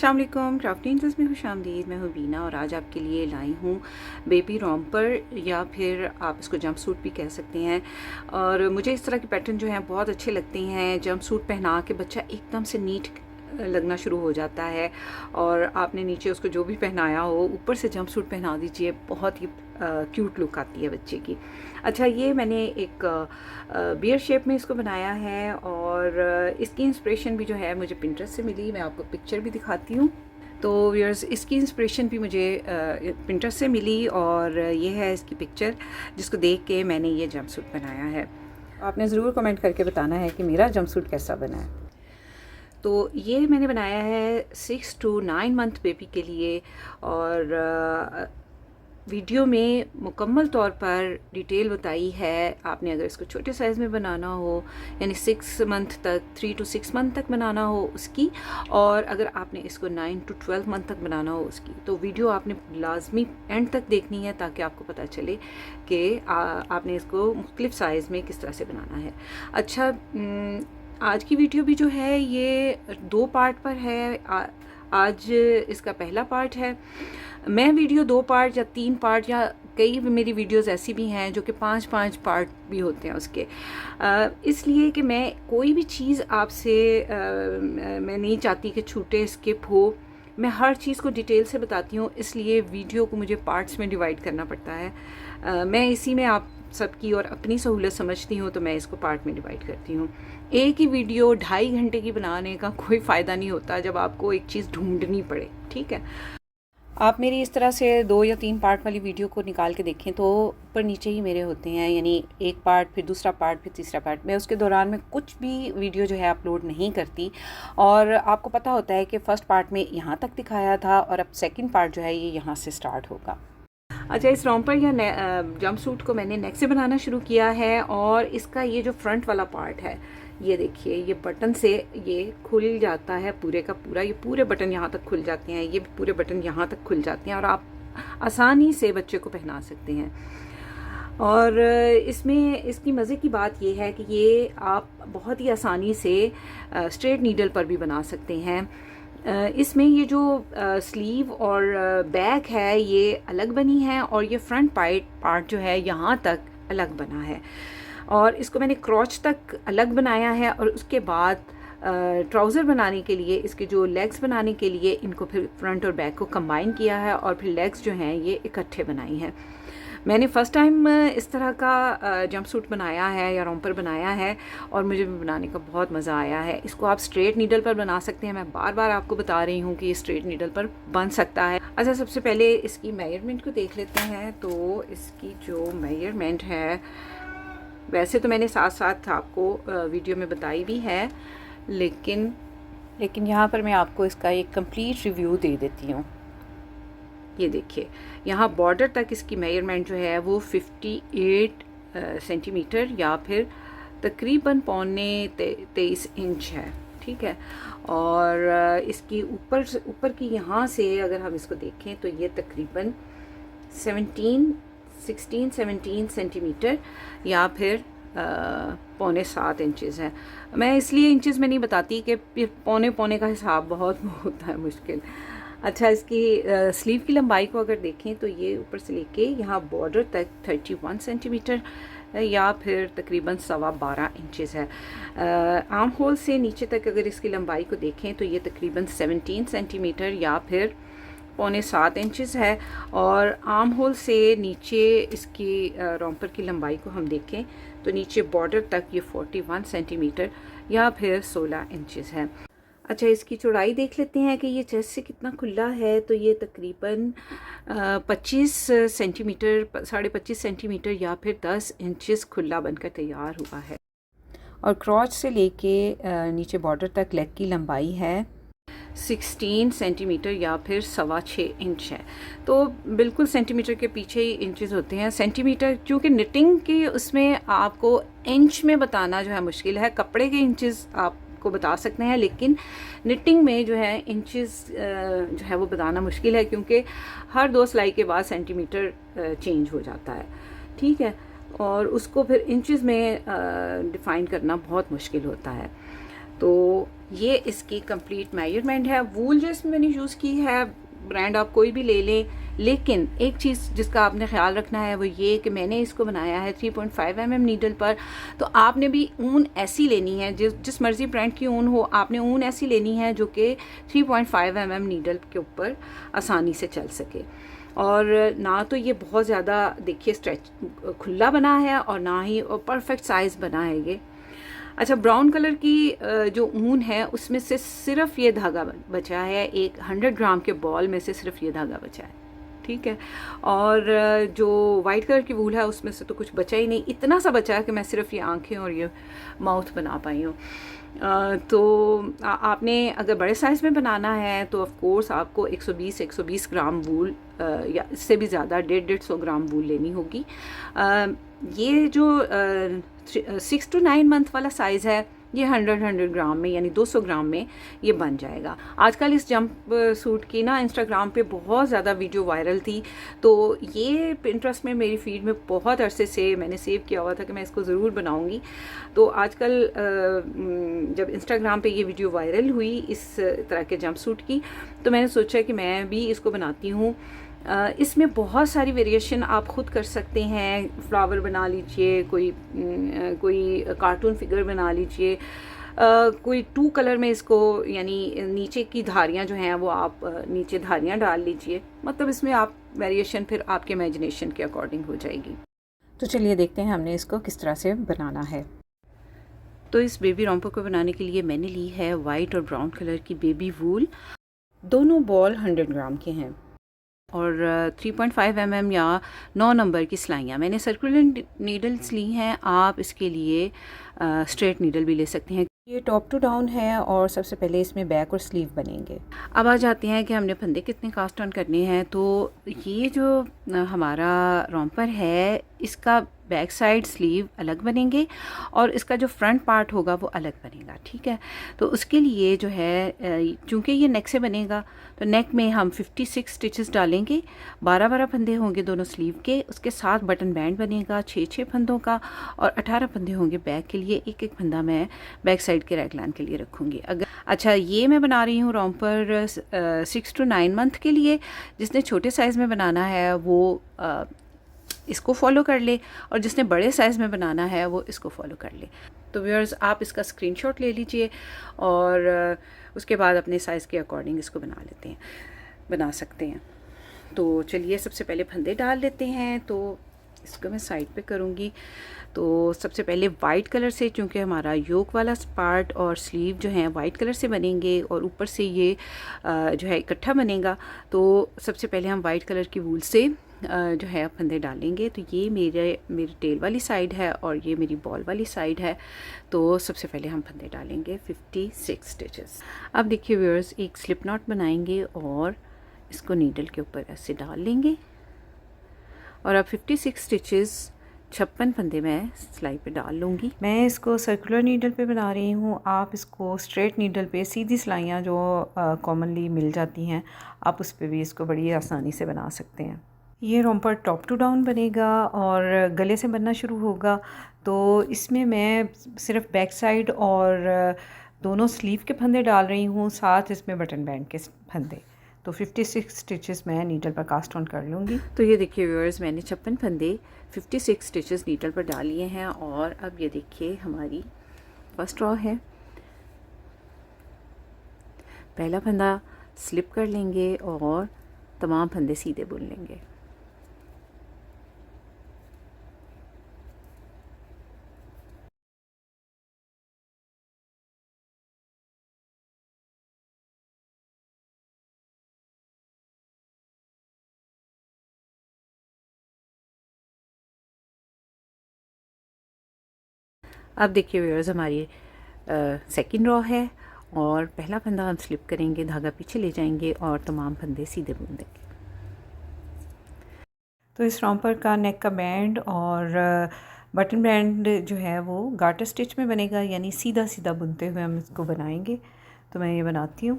अस्सलाम वालेकुम, क्राफ्टिंग में खुशामदीद। मैं हूँ बीना और आज आपके लिए लाई हूँ बेबी रॉम्पर या फिर आप इसको जंप सूट भी कह सकते हैं। और मुझे इस तरह के पैटर्न जो हैं बहुत अच्छे लगते हैं। जंप सूट पहना के बच्चा एकदम से नीट लगना शुरू हो जाता है और आपने नीचे उसको जो भी पहनाया हो ऊपर से जंप सूट पहना दीजिए, बहुत ही क्यूट लुक आती है बच्चे की। अच्छा, ये मैंने एक बियर शेप में इसको बनाया है और इसकी इंस्पिरेशन भी जो है मुझे पिंटरेस्ट से मिली। मैं आपको पिक्चर भी दिखाती हूँ। तो व्यूअर्स, इसकी इंस्पिरेशन भी मुझे पिंटरेस्ट से मिली और ये है इसकी पिक्चर जिसको देख के मैंने ये जंप सूट बनाया है। आपने ज़रूर कमेंट करके बताना है कि मेरा जंप सूट कैसा बना है। तो ये मैंने बनाया है 6 to 9 मंथ बेबी के लिए और वीडियो में मुकम्मल तौर पर डिटेल बताई है। आपने अगर इसको छोटे साइज़ में बनाना हो यानी 6 मंथ तक, 3 to 6 मंथ तक बनाना हो उसकी, और अगर आपने इसको 9 to 12 मंथ तक बनाना हो उसकी, तो वीडियो आपने लाजमी एंड तक देखनी है ताकि आपको पता चले कि आपने इसको मुख्तलिफ साइज़ में किस तरह से बनाना है। अच्छा, आज की वीडियो भी जो है ये 2 पार्ट पर है। आज इसका पहला पार्ट है। मैं वीडियो 2 पार्ट या 3 पार्ट या कई मेरी वीडियोस ऐसी भी हैं जो कि 5-5 पार्ट भी होते हैं उसके, इसलिए कि मैं कोई भी चीज़ आपसे मैं नहीं चाहती कि छूटे, स्किप हो। मैं हर चीज़ को डिटेल से बताती हूँ, इसलिए वीडियो को मुझे पार्ट्स में डिवाइड करना पड़ता है। मैं इसी में आप सबकी और अपनी सहूलत समझती हूँ तो मैं इसको पार्ट में डिवाइड करती हूँ। एक ही वीडियो 2.5 घंटे की बनाने का कोई फ़ायदा नहीं होता जब आपको एक चीज़ ढूंढनी पड़े। ठीक है, आप मेरी इस तरह से 2 या 3 पार्ट वाली वीडियो को निकाल के देखें तो ऊपर नीचे ही मेरे होते हैं, यानी एक पार्ट, फिर दूसरा पार्ट, फिर तीसरा पार्ट। मैं उसके दौरान में कुछ भी वीडियो जो है अपलोड नहीं करती और आपको पता होता है कि फ़र्स्ट पार्ट में यहाँ तक दिखाया था और अब सेकंड पार्ट जो है ये यहाँ से स्टार्ट होगा। अच्छा, इस रॉम्पर या जंप सूट को मैंने नेक से बनाना शुरू किया है और इसका ये जो फ्रंट वाला पार्ट है, ये देखिए, ये बटन से ये खुल जाता है पूरे का पूरा। ये पूरे बटन यहाँ तक खुल जाते हैं, ये पूरे बटन यहाँ तक खुल जाते हैं और आप आसानी से बच्चे को पहना सकते हैं। और इसमें इसकी मज़े की बात ये है कि ये आप बहुत ही आसानी से स्ट्रेट नीडल पर भी बना सकते हैं। इसमें ये जो स्लीव और बैक है ये अलग बनी है और ये फ्रंट पार्ट जो है यहाँ तक अलग बना है और इसको मैंने क्रॉच तक अलग बनाया है और उसके बाद ट्राउज़र बनाने के लिए, इसके जो लेग्स बनाने के लिए इनको फिर फ्रंट और बैक को कंबाइन किया है और फिर लेग्स जो हैं ये इकट्ठे बनाई हैं। मैंने फ़र्स्ट टाइम इस तरह का जंप सूट बनाया है या रॉम्पर बनाया है और मुझे भी बनाने का बहुत मज़ा आया है। इसको आप स्ट्रेट नीडल पर बना सकते हैं। मैं बार बार आपको बता रही हूँ कि ये स्ट्रेट नीडल पर बन सकता है। अच्छा, सबसे पहले इसकी मेजरमेंट को देख लेते हैं। तो इसकी जो मेजरमेंट है, वैसे तो मैंने साथ साथ आपको वीडियो में बताई भी है, लेकिन यहाँ पर मैं आपको इसका एक कंप्लीट रिव्यू दे देती हूँ। ये देखिए, यहाँ बॉर्डर तक इसकी मेजरमेंट जो है वो 58 सेंटीमीटर या फिर तकरीबन 23 इंच है। ठीक है, और इसकी ऊपर की यहाँ से अगर हम इसको देखें तो ये तकरीबन 16-17 सेंटीमीटर या फिर 6.25 इंचज़ है। मैं इसलिए इंचज़ में नहीं बताती कि फिर पौने का हिसाब बहुत होता है मुश्किल। अच्छा, इसकी स्लीव की लंबाई को अगर देखें तो ये ऊपर से लेके यहाँ बॉर्डर तक 31 सेंटीमीटर या फिर तकरीबन 12.25 इंचज़ है। आर्म होल से नीचे तक अगर इसकी लंबाई को देखें तो ये तकरीबन 17 सेंटीमीटर या फिर 6.25 इंचज़ है। और आर्म होल से नीचे इसकी रॉम्पर की लंबाई को हम देखें तो नीचे बॉर्डर तक ये 41 सेंटीमीटर या फिर 16 इंचज़ है। अच्छा, इसकी चौड़ाई देख लेते हैं कि ये चेस्ट से कितना खुला है। तो ये तकरीबन 25 सेंटीमीटर, 25.5 सेंटीमीटर या फिर 10 इंचज़ खुला बनकर तैयार हुआ है। और क्रॉच से लेके नीचे बॉर्डर तक लेग की लंबाई है 16 सेंटीमीटर या फिर 6.25 इंच है। तो बिल्कुल सेंटीमीटर के पीछे ही इंचज़ होते हैं। सेंटीमीटर क्योंकि निटिंग के उसमें आपको इंच में बताना जो है मुश्किल है। कपड़े के इंचज़ आप को बता सकते हैं, लेकिन निटिंग में जो है इंचेस जो है वो बताना मुश्किल है क्योंकि हर 2 सिलाई के बाद सेंटीमीटर चेंज हो जाता है। ठीक है, और उसको फिर इंचेस में डिफ़ाइन करना बहुत मुश्किल होता है। तो ये इसकी कंप्लीट मेजरमेंट है। वूल जो इसमें मैंने यूज़ की है, ब्रांड आप कोई भी ले लें, लेकिन एक चीज़ जिसका आपने ख्याल रखना है वो ये कि मैंने इसको बनाया है 3.5 mm नीडल पर। तो आपने भी ऊन ऐसी लेनी है, जिस मर्ज़ी ब्रांड की ऊन हो, आपने ऊन ऐसी लेनी है जो कि 3.5 mm नीडल के ऊपर आसानी से चल सके। और ना तो ये बहुत ज़्यादा देखिए स्ट्रेच खुला बना है और ना ही परफेक्ट साइज़ बना है ये। अच्छा, ब्राउन कलर की जो ऊन है उसमें से सिर्फ ये धागा बचा है, एक 100 ग्राम के बॉल में से सिर्फ ये धागा बचा है, ठीक है। और जो वाइट कलर की वूल है उसमें से तो कुछ बचा ही नहीं, इतना सा बचा है कि मैं सिर्फ ये आंखें और ये माउथ बना पाई हूँ। तो आपने अगर बड़े साइज़ में बनाना है तो ऑफ कोर्स आपको 120 ग्राम वूल या इससे भी ज़्यादा 150 ग्राम वूल लेनी होगी। ये जो 6 to 9 मंथ वाला साइज़ है ये 100 ग्राम में यानी 200 ग्राम में ये बन जाएगा। आजकल इस जंप सूट की ना इंस्टाग्राम पे बहुत ज़्यादा वीडियो वायरल थी, तो ये पिंटरेस्ट में मेरी फीड में बहुत अरसे से मैंने सेव किया हुआ था कि मैं इसको ज़रूर बनाऊंगी। तो आजकल जब इंस्टाग्राम पे ये वीडियो वायरल हुई इस तरह के जंप सूट की, तो मैंने सोचा कि मैं भी इसको बनाती हूँ। इसमें बहुत सारी वेरिएशन आप ख़ुद कर सकते हैं। फ्लावर बना लीजिए, कोई कार्टून फिगर बना लीजिए, कोई 2 कलर में इसको, यानी नीचे की धारियाँ जो हैं वो आप नीचे धारियाँ डाल लीजिए। मतलब इसमें आप वेरिएशन फिर आपके इमेजिनेशन के अकॉर्डिंग हो जाएगी। तो चलिए देखते हैं हमने इसको किस तरह से बनाना है। तो इस बेबी रॉम्पर को बनाने के लिए मैंने ली है वाइट और ब्राउन कलर की बेबी वूल। दोनों बॉल 100 ग्राम के हैं और 3.5 mm या 9 नंबर की सिलाइयाँ। मैंने सर्कुलर नीडल्स ली हैं, आप इसके लिए स्ट्रेट नीडल भी ले सकते हैं। ये टॉप टू डाउन है और सबसे पहले इसमें बैक और स्लीव बनेंगे। अब आ जाते हैं कि हमने फंदे कितने कास्ट ऑन करने हैं। तो ये जो हमारा रॉम्पर है इसका बैक साइड स्लीव अलग बनेंगे और इसका जो फ्रंट पार्ट होगा वो अलग बनेगा, ठीक है। तो उसके लिए जो है चूँकि ये नेक से बनेगा तो नेक में हम 56 स्टिचेस डालेंगे। 12 फंदे होंगे दोनों स्लीव के, उसके साथ बटन बैंड बनेगा 6 फंदों का और 18 फंदे होंगे बैक के लिए। एक फंदा मैं बैक साइड के रैगलान के लिए रखूँगी। अगर अच्छा, ये मैं बना रही हूँ रॉम्पर 6 to 9 मंथ के लिए। जिसने छोटे साइज़ में बनाना है वो इसको फॉलो कर ले और जिसने बड़े साइज़ में बनाना है वो इसको फॉलो कर ले। तो व्यूअर्स, आप इसका स्क्रीनशॉट ले लीजिए और उसके बाद अपने साइज़ के अकॉर्डिंग इसको बना सकते हैं। तो चलिए सबसे पहले फंदे डाल लेते हैं। तो इसको मैं साइड पे करूँगी। तो सबसे पहले वाइट कलर से, चूँकि हमारा योक वाला पार्ट और स्लीव जो है वाइट कलर से बनेंगे और ऊपर से ये जो है इकट्ठा बनेगा, तो सबसे पहले हम वाइट कलर की वूल से जो है फंदे डालेंगे। तो ये मेरी टेल वाली साइड है और ये मेरी बॉल वाली साइड है। तो सबसे पहले हम फंदे डालेंगे 56 स्टिचेस। अब देखिए व्यूअर्स, एक स्लिप नॉट बनाएंगे और इसको नीडल के ऊपर ऐसे डाल लेंगे और अब 56 स्टिचेस 56 फंदे मैं सिलाई पे डाल लूँगी। मैं इसको सर्कुलर नीडल पे बना रही हूँ, आप इसको स्ट्रेट नीडल पे सीधी सिलाइयाँ जो कॉमनली मिल जाती हैं आप उस पर भी इसको बड़ी आसानी से बना सकते हैं। ये रॉम्पर टॉप टू डाउन बनेगा और गले से बनना शुरू होगा। तो इसमें मैं सिर्फ बैक साइड और दोनों स्लीव के फंदे डाल रही हूँ, साथ इसमें बटन बैंड के फंदे। तो 56 स्टिचेस मैं नीडल पर कास्ट ऑन कर लूँगी। तो ये देखिए व्यूअर्स, मैंने 56 फंदे 56 स्टिचेस नीडल पर डाल लिए हैं और अब ये देखिए हमारी फर्स्ट रॉ है। पहला फंदा स्लिप कर लेंगे और तमाम फंदे सीधे बुन लेंगे। अब देखिए व्यूअर्स, हमारी सेकंड रो है और पहला फंदा हम स्लिप करेंगे, धागा पीछे ले जाएंगे और तमाम फंदे सीधे बुन देंगे। तो इस रॉम्पर का नेक का बैंड और बटन बैंड जो है वो गार्टर स्टिच में बनेगा, यानी सीधा सीधा बुनते हुए हम इसको बनाएंगे। तो मैं ये बनाती हूँ।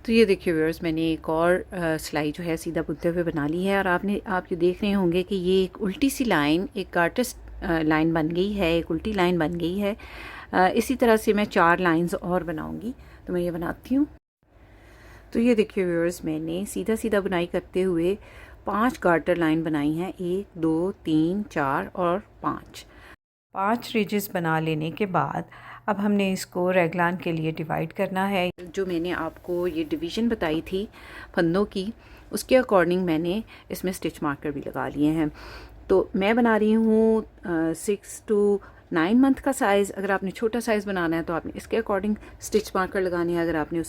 तो तो ये देखिए व्यूअर्स, मैंने एक और सिलाई जो है सीधा बुनते हुए बना ली है, और आप ये देख रहे होंगे कि ये एक उल्टी सी लाइन, एक गार्टर्स लाइन बन गई है, एक उल्टी लाइन बन गई है। इसी तरह से मैं 4 लाइंस और बनाऊंगी। तो मैं ये बनाती हूँ। तो ये देखिए व्यूअर्स, मैंने सीधा सीधा बुनाई करते हुए 5 गार्टर लाइन बनाई हैं। 1 2 3 4 और 5 रिजेस बना लेने के बाद अब हमने इसको रेगलान के लिए डिवाइड करना है। जो मैंने आपको ये डिवीज़न बताई थी फंदों की, उसके अकॉर्डिंग मैंने इसमें स्टिच मार्कर भी लगा लिए हैं। तो मैं बना रही हूँ 6 to 9 मंथ का साइज़। अगर आपने छोटा साइज़ बनाना है तो आपने इसके अकॉर्डिंग स्टिच मार्कर लगाने हैं। अगर आपने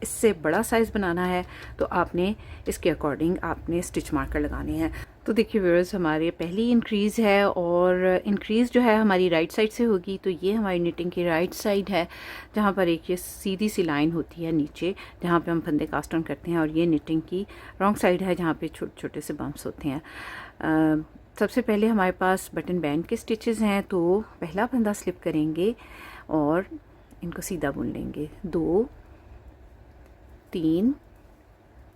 इससे बड़ा साइज़ बनाना है तो आपने इसके अकॉर्डिंग आपने स्टिच मार्कर लगाने हैं। तो देखिए व्यूअर्स, हमारे पहली इंक्रीज़ है, और इंक्रीज़ जो है हमारी राइट साइड से होगी। तो ये हमारी निटिंग की राइट साइड है, जहाँ पर एक ये सीधी सी लाइन होती है नीचे, जहाँ पे हम फंदे कास्ट ऑन करते हैं, और ये निटिंग की रॉन्ग साइड है, जहाँ पे छोटे छोटे से बम्प्स होते हैं। सबसे पहले हमारे पास बटन बैंड के स्टिचेस हैं, तो पहला फंदा स्लिप करेंगे और इनको सीधा बुन लेंगे। 2 3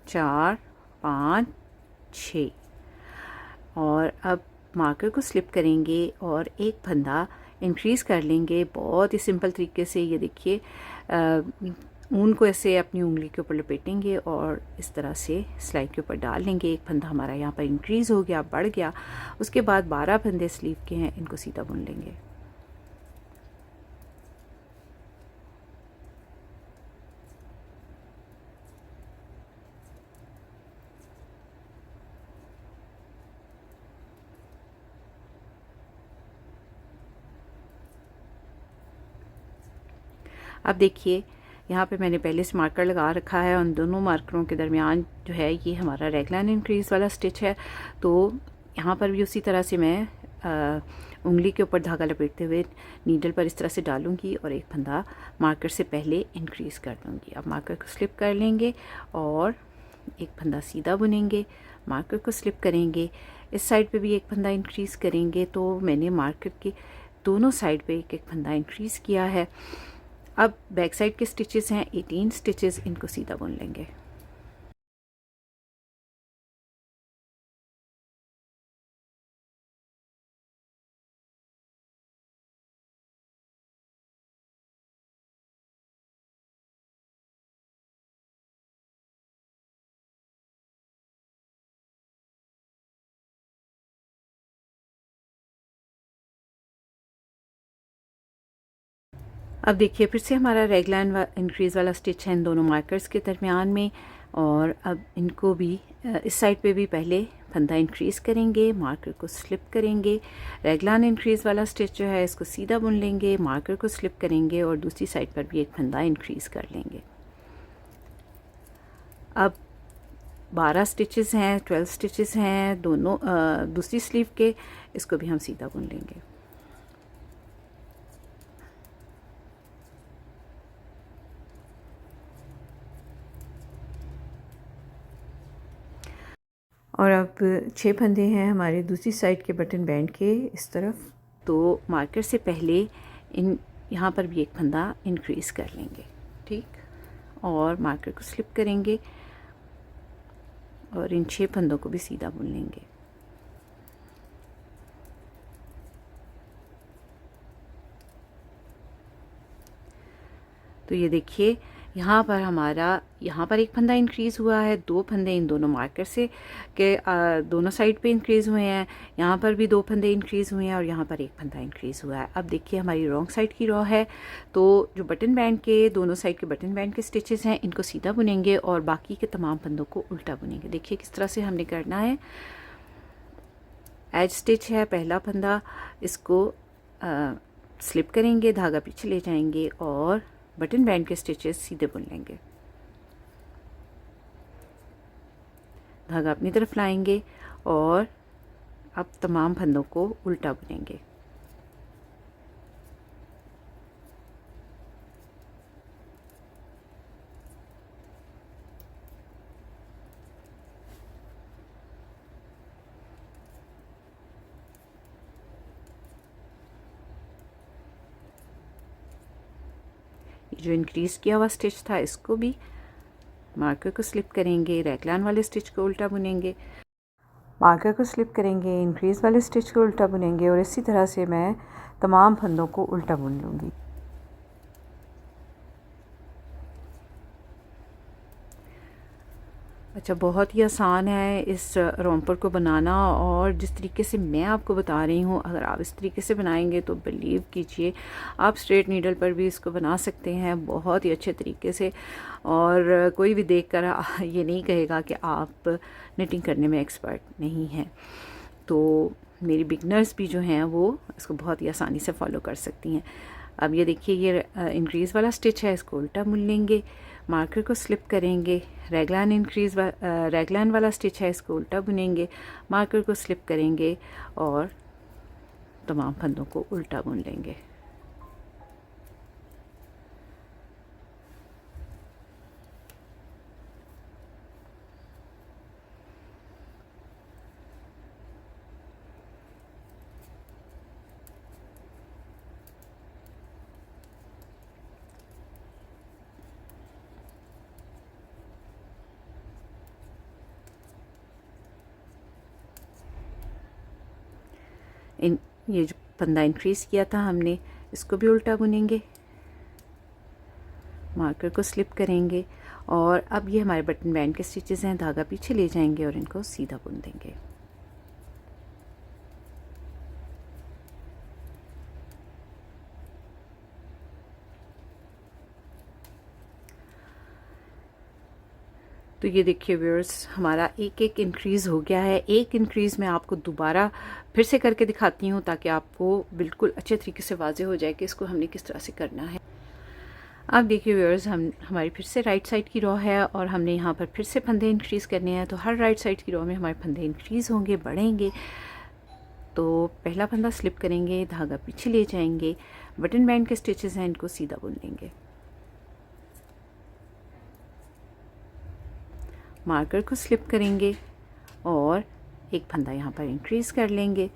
4 5 6, और अब मार्कर को स्लिप करेंगे और एक फंदा इंक्रीज़ कर लेंगे बहुत ही सिंपल तरीके से। ये देखिए, ऊन को ऐसे अपनी उंगली के ऊपर लपेटेंगे और इस तरह से सिलाई के ऊपर डाल लेंगे। एक फंदा हमारा यहाँ पर इंक्रीज़ हो गया, बढ़ गया। उसके बाद 12 फंदे स्लीव के हैं, इनको सीधा बुन लेंगे। अब देखिए, यहाँ पे मैंने पहले से मार्कर लगा रखा है, उन दोनों मार्करों के दरमियान जो है ये हमारा रेगलान इंक्रीज़ वाला स्टिच है। तो यहाँ पर भी उसी तरह से मैं उंगली के ऊपर धागा लपेटते हुए नीडल पर इस तरह से डालूंगी और एक फंदा मार्कर से पहले इंक्रीज़ कर दूंगी। अब मार्कर को स्लिप कर लेंगे और एक फंदा सीधा बुनेंगे, मार्कर को स्लिप करेंगे, इस साइड पे भी एक फंदा इंक्रीज़ करेंगे। तो मैंने मार्कर के दोनों साइड पे एक एक फंदा इंक्रीज़ किया है। अब बैक साइड के स्टिचेस हैं 18 स्टिचेस, इनको सीधा बुन लेंगे। अब देखिए, फिर से हमारा रेगलान इंक्रीज़ वाला स्टिच है इन दोनों मार्कर्स के दरमियान में, और अब इनको भी इस साइड पे भी पहले फंदा इंक्रीज़ करेंगे, मार्कर को स्लिप करेंगे, रेगलान इंक्रीज़ वाला स्टिच जो है इसको सीधा बुन लेंगे, मार्कर को स्लिप करेंगे और दूसरी साइड पर भी एक फंदा इंक्रीज़ कर लेंगे। अब 12 स्टिचेस हैं, 12 स्टिचेस हैं दोनों दूसरी स्लीव के, इसको भी हम सीधा बुन लेंगे। और अब 6 फंदे हैं हमारे दूसरी साइड के बटन बैंड के इस तरफ। तो मार्कर से पहले इन यहाँ पर भी एक फंदा इंक्रीज़ कर लेंगे, ठीक, और मार्कर को स्लिप करेंगे और इन 6 फंदों को भी सीधा बुन लेंगे। तो ये देखिए, यहाँ पर हमारा यहाँ पर एक फंदा इंक्रीज़ हुआ है, 2 फंदे इन दोनों मार्कर से के दोनों साइड पे इंक्रीज़ हुए हैं, यहाँ पर भी 2 फंदे इंक्रीज़ हुए हैं और यहाँ पर एक फंदा इंक्रीज़ हुआ है। अब देखिए, हमारी रॉन्ग साइड की रॉ है, तो जो बटन बैंड के दोनों साइड के बटन बैंड के स्टिचेस हैं इनको सीधा बुनेंगे और बाकी के तमाम फंदों को उल्टा बुनेंगे। देखिए किस तरह से हमने करना है। एज स्टिच है पहला फंदा, इसको स्लिप करेंगे, धागा पीछे ले जाएंगे और बटन बैंड के स्टिचेस सीधे बुन लेंगे। धागा अपनी तरफ लाएंगे और अब तमाम फंदों को उल्टा बुनेंगे। जो इंक्रीज़ किया हुआ स्टिच था इसको भी मार्कर को स्लिप करेंगे, रैगलान वाले स्टिच को उल्टा बुनेंगे, मार्कर को स्लिप करेंगे, इंक्रीज़ वाले स्टिच को उल्टा बुनेंगे और इसी तरह से मैं तमाम फंदों को उल्टा बुन लूँगी। अच्छा, बहुत ही आसान है इस रोम्पर को बनाना और जिस तरीके से मैं आपको बता रही हूँ, अगर आप इस तरीके से बनाएंगे तो बिलीव कीजिए आप स्ट्रेट नीडल पर भी इसको बना सकते हैं बहुत ही अच्छे तरीके से। और कोई भी देखकर ये नहीं कहेगा कि आप निटिंग करने में एक्सपर्ट नहीं हैं। तो मेरी बिगनर्स भी जो हैं वो इसको बहुत ही आसानी से फॉलो कर सकती हैं। अब ये देखिए, ये इंक्रीज़ वाला स्टिच है, इसको उल्टा बुन लेंगे, मार्कर को स्लिप करेंगे, रैगलान वाला स्टिच है, इसको उल्टा बुनेंगे, मार्कर को स्लिप करेंगे और तमाम फंदों को उल्टा बुन लेंगे। ये जो फंदा इंक्रीज़ किया था हमने, इसको भी उल्टा बुनेंगे, मार्कर को स्लिप करेंगे और अब ये हमारे बटन बैंड के स्टिचेस हैं, धागा पीछे ले जाएंगे और इनको सीधा बुन देंगे। तो ये देखिए व्यूअर्स, हमारा एक एक इंक्रीज़ हो गया है। एक इंक्रीज़ मैं आपको दोबारा फिर से करके दिखाती हूँ ताकि आपको बिल्कुल अच्छे तरीके से वाज़े हो जाए कि इसको हमने किस तरह से करना है। आप देखिए व्यूअर्स, हमारी फिर से राइट साइड की रो है और हमने यहाँ पर फिर से फंदे इंक्रीज़ करने हैं। तो हर राइट साइड की रो में हमारे फंदे इंक्रीज़ होंगे, बढ़ेंगे। तो पहला फंदा स्लिप करेंगे, धागा पीछे ले जाएंगे, बटन बैंड के स्टिचेस हैं, इनको सीधा बुन लेंगे, मार्कर को स्लिप करेंगे और एक फंदा यहाँ पर इंक्रीज़ कर लेंगे,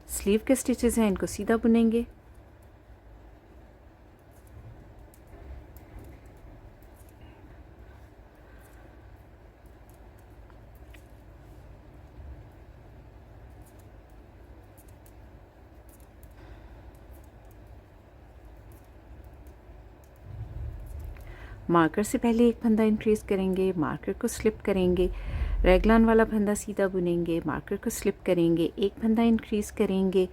स्लीव के स्टिचेस हैं, इनको सीधा बुनेंगे, मार्कर से पहले एक फंदा इंक्रीज़ करेंगे, मार्कर को स्लिप करेंगे, रैगलान वाला फंदा सीधा बुनेंगे, मार्कर को स्लिप करेंगे, एक फंदा इंक्रीज़ करेंगे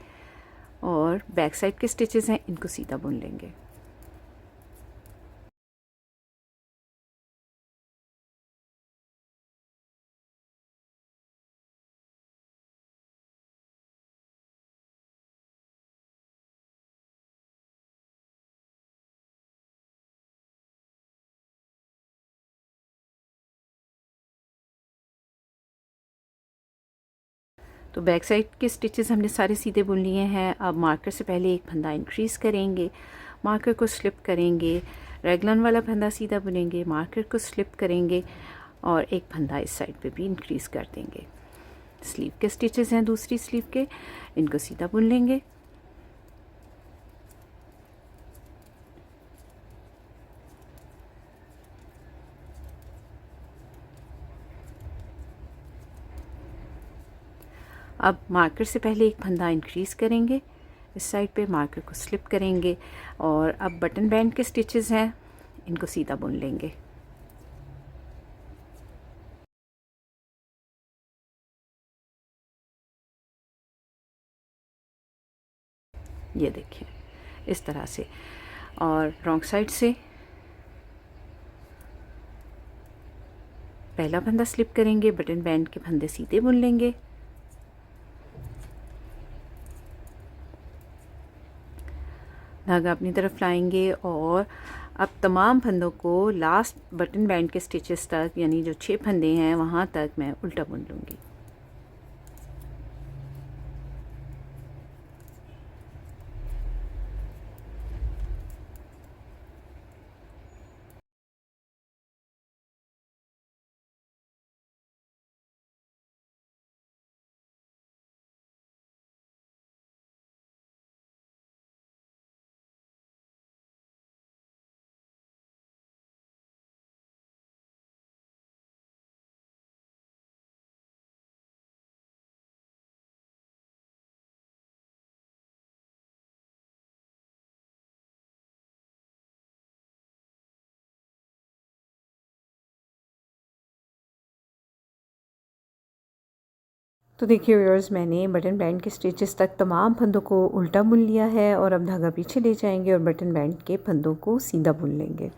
और बैक साइड के स्टिचेस हैं, इनको सीधा बुन लेंगे। तो बैक साइड के स्टिचेस हमने सारे सीधे बुन लिए हैं। अब मार्कर से पहले एक फंदा इंक्रीज़ करेंगे, मार्कर को स्लिप करेंगे, रैगलान वाला फंदा सीधा बुनेंगे, मार्कर को स्लिप करेंगे और एक फंदा इस साइड पे भी इंक्रीज़ कर देंगे। स्लीव के स्टिचेस हैं दूसरी स्लीव के, इनको सीधा बुन लेंगे, अब मार्कर से पहले एक फंदा इंक्रीज़ करेंगे, इस साइड पे मार्कर को स्लिप करेंगे और अब बटन बैंड के स्टिचेस हैं, इनको सीधा बुन लेंगे। ये देखिए इस तरह से। और रॉन्ग साइड से पहला फंदा स्लिप करेंगे, बटन बैंड के फंदे सीधे बुन लेंगे, धागा अपनी तरफ लाएंगे और अब तमाम फंदों को लास्ट बटन बैंड के स्टिचेस तक, यानी जो 6 फंदे हैं वहाँ तक मैं उल्टा बुन लूँगी। तो देखिए व्यूअर्स, मैंने बटन बैंड के स्टिचेस तक तमाम फंदों को उल्टा बुन लिया है और अब धागा पीछे ले जाएंगे और बटन बैंड के फंदों को सीधा बुन लेंगे।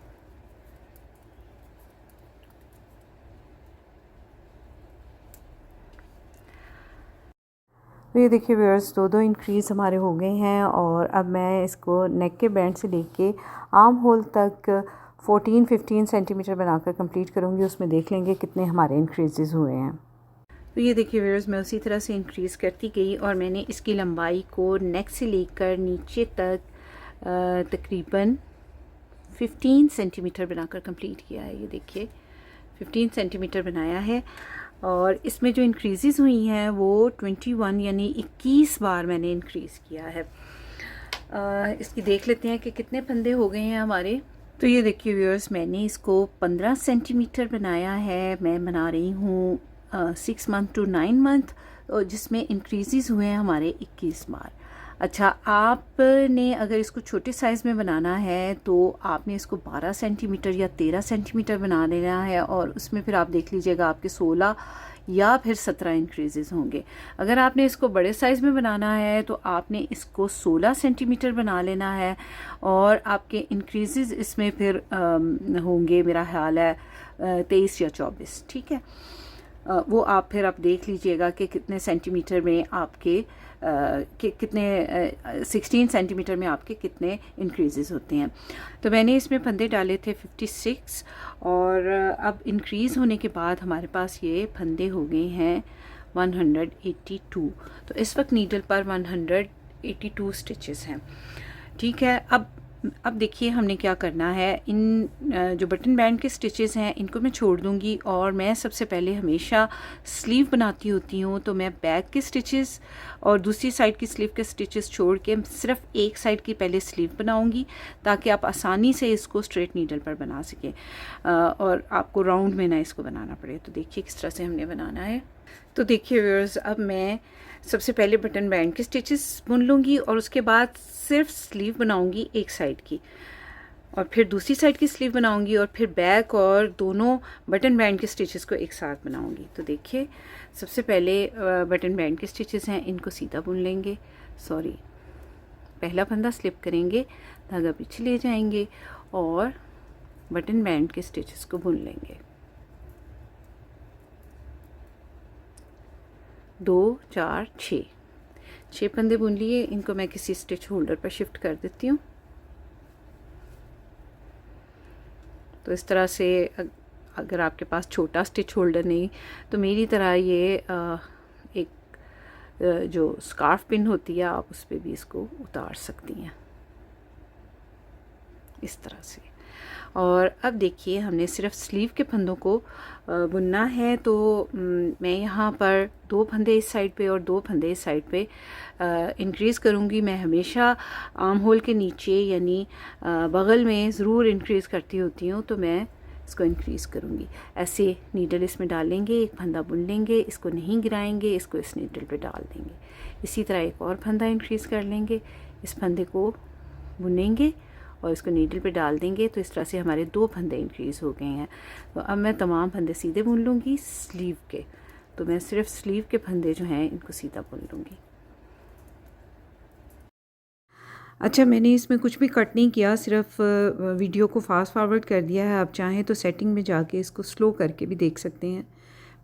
तो ये देखिए व्यूअर्स, दो इंक्रीज़ हमारे हो गए हैं और अब मैं इसको नेक के बैंड से लेके आर्म होल तक 14-15 सेंटीमीटर बनाकर कंप्लीट करूँगी। उसमें देख लेंगे कितने हमारे इंक्रीज़ हुए हैं। तो ये देखिए व्यूअर्स, मैं उसी तरह से इंक्रीज़ करती गई और मैंने इसकी लंबाई को नेक से लेकर नीचे तक तकरीबन 15 सेंटीमीटर बनाकर कंप्लीट किया है। ये देखिए 15 सेंटीमीटर बनाया है और इसमें जो इंक्रीज़ हुई हैं वो 21 यानी 21 बार मैंने इंक्रीज़ किया है। इसकी देख लेते हैं कि कितने फंदे हो गए हैं हमारे। तो ये देखिए व्यूअर्स, मैंने इसको 15 सेंटीमीटर बनाया है। मैं बना रही हूँ 6 मंथ टू 9 मंथ, जिसमें इंक्रीज़ हुए हैं हमारे 21 बार। अच्छा, आपने अगर इसको छोटे साइज़ में बनाना है तो आपने इसको 12 सेंटीमीटर या 13 सेंटीमीटर बना लेना है और उसमें फिर आप देख लीजिएगा आपके 16 या फिर 17 इंक्रीज़ होंगे। अगर आपने इसको बड़े साइज़ में बनाना है तो आपने इसको 16 सेंटीमीटर बना लेना है और आपके इंक्रीज़ इसमें फिर होंगे, मेरा ख्याल है 23 या 24। ठीक है, वो आप फिर आप देख लीजिएगा कि कितने सेंटीमीटर में आपके कितने 16 सेंटीमीटर में आपके कितने इंक्रीज़ होते हैं। तो मैंने इसमें फंदे डाले थे 56 और अब इंक्रीज़ होने के बाद हमारे पास ये फंदे हो गए हैं 182। तो इस वक्त नीडल पर 182 स्टिचेस हैं। ठीक है, अब देखिए हमने क्या करना है। इन जो बटन बैंड के स्टिचेस हैं इनको मैं छोड़ दूंगी और मैं सबसे पहले हमेशा स्लीव बनाती होती हूँ, तो मैं बैक के स्टिचेस और दूसरी साइड की स्लीव के स्टिचेस छोड़ के सिर्फ एक साइड की पहले स्लीव बनाऊंगी ताकि आप आसानी से इसको स्ट्रेट नीडल पर बना सकें और आपको राउंड में ना इसको बनाना पड़े। तो देखिए किस तरह से हमने बनाना है। तो देखिए व्यूअर्स, अब मैं सबसे पहले बटन बैंड के स्टिचेस बुन लूँगी और उसके बाद सिर्फ स्लीव बनाऊँगी एक साइड की और फिर दूसरी साइड की स्लीव बनाऊँगी और फिर बैक और दोनों बटन बैंड के स्टिचेस को एक साथ बनाऊँगी। तो देखिए सबसे पहले बटन बैंड के स्टिचेस हैं, इनको सीधा बुन लेंगे। पहला फंदा स्लिप करेंगे, धागा पीछे ले जाएंगे और बटन बैंड के स्टिचेस को बुन लेंगे। 2 4 6 फंदे बुन लिए। इनको मैं किसी स्टिच होल्डर पर शिफ्ट कर देती हूँ। तो इस तरह से अगर आपके पास छोटा स्टिच होल्डर नहीं तो मेरी तरह ये एक जो स्कार्फ पिन होती है आप उस पर भी इसको उतार सकती हैं इस तरह से। और अब देखिए हमने सिर्फ स्लीव के फंदों को बुनना है। तो मैं यहाँ पर 2 फंदे इस साइड पे और 2 फंदे इस साइड पे इंक्रीज़ करूँगी। मैं हमेशा आर्म होल के नीचे यानी बगल में ज़रूर इंक्रीज़ करती होती हूँ, तो मैं इसको इंक्रीज़ करूँगी। ऐसे नीडल इसमें डालेंगे, एक फंदा बुन लेंगे, इसको नहीं गिराएंगे, इसको इस नीडल पे डाल देंगे। इसी तरह एक और फंदा इंक्रीज़ कर लेंगे, इस फंदे को बुनेंगे और इसको नीडल पे डाल देंगे। तो इस तरह से हमारे 2 फंदे इंक्रीज़ हो गए हैं। तो अब मैं तमाम फंदे सीधे बुन लूँगी स्लीव के। तो मैं सिर्फ स्लीव के फंदे जो हैं इनको सीधा बुन लूँगी। अच्छा, मैंने इसमें कुछ भी कट नहीं किया, सिर्फ वीडियो को फास्ट फॉरवर्ड कर दिया है। आप चाहें तो सेटिंग में जाके इसको स्लो करके भी देख सकते हैं।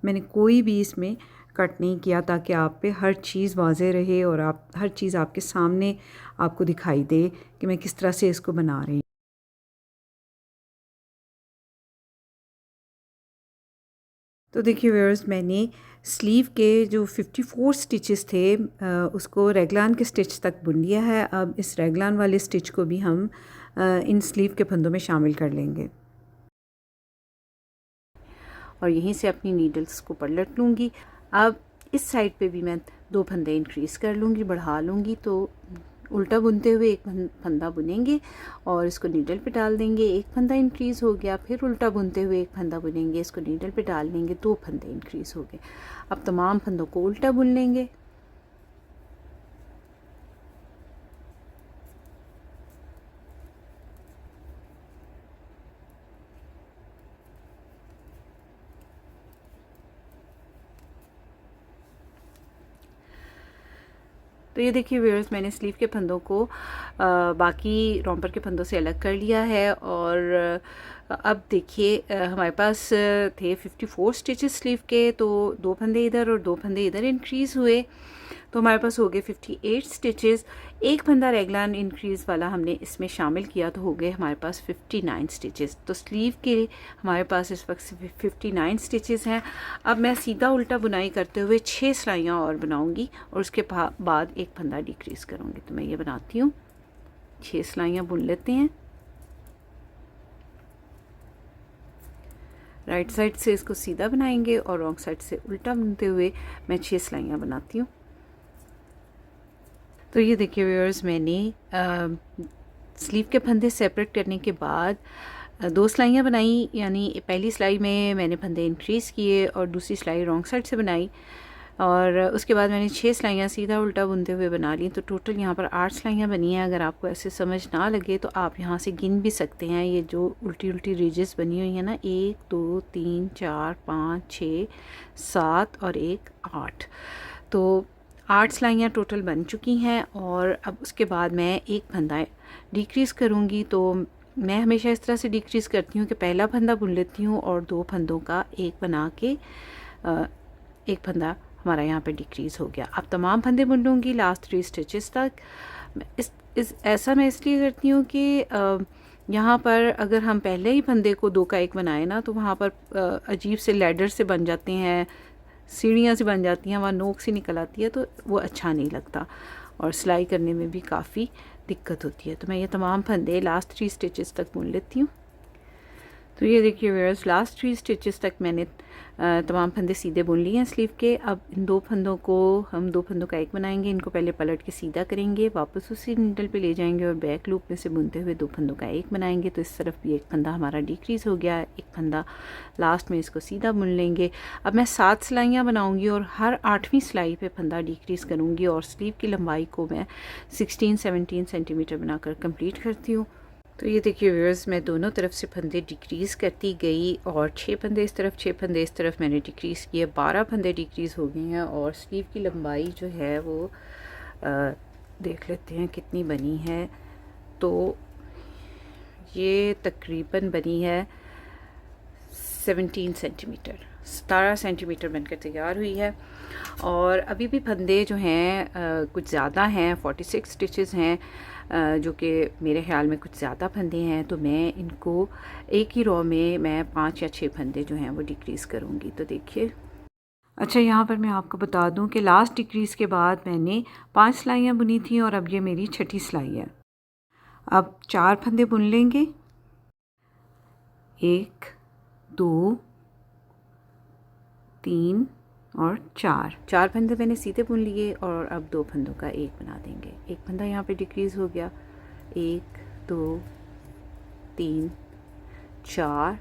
मैंने कोई भी इसमें कट नहीं किया ताकि आप पे हर चीज़ वाज़े रहे और आप हर चीज़ आपके सामने आपको दिखाई दे कि मैं किस तरह से इसको बना रही हूँ। तो देखिए व्यूअर्स, मैंने स्लीव के जो 54 स्टिचेस थे उसको रेगलान के स्टिच तक बुन लिया है। अब इस रेगलान वाले स्टिच को भी हम इन स्लीव के फंदों में शामिल कर लेंगे और यहीं से अपनी नीडल्स को पलट लूँगी। अब इस साइड पे भी मैं 2 फंदे इंक्रीज़ कर लूँगी, बढ़ा लूँगी। तो उल्टा बुनते हुए एक फंदा बुनेंगे और इसको नीडल पे डाल देंगे, एक फंदा इंक्रीज़ हो गया। फिर उल्टा बुनते हुए एक फंदा बुनेंगे, इसको नीडल पे डाल देंगे, 2 फंदे इंक्रीज़ हो गए। अब तमाम फंदों को उल्टा बुन लेंगे। तो ये देखिए व्यूअर्स, मैंने स्लीव के फंदों को बाकी रॉम्पर के फंदों से अलग कर लिया है। और अब देखिए हमारे पास थे 54 स्टिचेस स्लीव के, तो 2 फंदे इधर और 2 फंदे इधर इंक्रीज़ हुए, तो हमारे पास हो गए 58 स्टिचेस। एक फंदा रेगलान इंक्रीज़ वाला हमने इसमें शामिल किया, तो हो गए हमारे पास 59 स्टिचेस। तो स्लीव के हमारे पास इस वक्त 59 स्टिचेस हैं। अब मैं सीधा उल्टा बुनाई करते हुए 6 सिलाइयाँ और बनाऊंगी और उसके बाद एक फंदा डिक्रीज़ करूंगी। तो मैं ये बनाती हूँ, 6 सिलाइयाँ बुन लेते हैं। राइट साइड से इसको सीधा बनाएंगे और रॉन्ग साइड से उल्टा बुनते हुए मैं 6 सिलाइयाँ बनाती हूँ। तो ये देखिए व्यूअर्स, मैंने स्लीव के फंदे सेपरेट करने के बाद 2 सिलाइयाँ बनाई, यानी पहली सिलाई में मैंने फंदे इंक्रीज़ किए और दूसरी सिलाई रॉन्ग साइड से बनाई, और उसके बाद मैंने 6 सिलाइयाँ सीधा उल्टा बुनते हुए बना ली। तो टोटल यहाँ पर 8 सिलाइयाँ बनी हैं। अगर आपको ऐसे समझ ना लगे तो आप यहाँ से गिन भी सकते हैं। ये जो उल्टी उल्टी रीजेस बनी हुई हैं ना, 1 2 3 4 5 6 7 और 1 8, तो 8 सिलाइयाँ टोटल बन चुकी हैं। और अब उसके बाद मैं एक फंदा डिक्रीज़ करूँगी। तो मैं हमेशा इस तरह से डिक्रीज़ करती हूँ कि पहला फंदा बुन लेती हूँ और 2 फंदों का एक बना के एक फंदा हमारा यहाँ पे डिक्रीज़ हो गया। अब तमाम फंदे बुन लूँगी लास्ट 3 स्टिचेस तक। ऐसा मैं इसलिए करती हूँ कि यहाँ पर अगर हम पहले ही फंदे को 2 का 1 बनाए ना, तो वहाँ पर अजीब से लैडर से बन जाते हैं, सीढ़ियाँ से बन जाती हैं, वहाँ नोक से निकल आती है, तो वो अच्छा नहीं लगता और सिलाई करने में भी काफ़ी दिक्कत होती है। तो मैं ये तमाम फंदे लास्ट 3 स्टिचेस तक बुन लेती हूँ। तो ये देखिए व्यूअर्स, लास्ट 3 स्टिचेस तक मैंने तमाम फंदे सीधे बुन लिए हैं स्लीव के। अब इन 2 फंदों को हम 2 फंदों का 1 बनाएंगे। इनको पहले पलट के सीधा करेंगे, वापस उसी नीडल पे ले जाएंगे और बैक लूप में से बुनते हुए 2 फंदों का 1 बनाएंगे। तो इस तरफ भी एक फंदा हमारा डिक्रीज़ हो गया, एक फंदा लास्ट में इसको सीधा बुन लेंगे। अब मैं 7 सिलाइयाँ बनाऊँगी और हर 8वीं सिलाई पर फंदा डिक्रीज़ करूँगी और स्लीव की लंबाई को मैं 16-17 सेंटीमीटर बनाकर कंप्लीट करती हूँ। तो ये देखिए व्यूअर्स, मैं दोनों तरफ से फंदे डिक्रीज़ करती गई और 6 फंदे इस तरफ 6 फंदे इस तरफ मैंने डिक्रीज़ किए, 12 फंदे डिक्रीज़ हो गए हैं। और स्लीव की लंबाई जो है वो देख लेते हैं कितनी बनी है। तो ये तकरीबन बनी है 17 सेंटीमीटर, 17 सेंटीमीटर बनकर तैयार हुई है। और अभी भी फंदे जो हैं कुछ ज़्यादा हैं, 46 स्टिचेस हैं, जो कि मेरे ख्याल में कुछ ज़्यादा फंदे हैं। तो मैं इनको एक ही रो में मैं 5 या 6 फंदे जो हैं वो डिक्रीज़ करूँगी। तो देखिए, अच्छा यहाँ पर मैं आपको बता दूँ कि लास्ट डिक्रीज़ के बाद मैंने 5 सिलाइयाँ बुनी थी और अब ये मेरी 6ठी सिलाई है। अब 4 फंदे बुन लेंगे, 1 2 3 और 4 फंदे मैंने सीधे बुन लिए और अब 2 फंदों का 1 बना देंगे। एक फंदा यहाँ पे डिक्रीज़ हो गया, 1 2 3 4,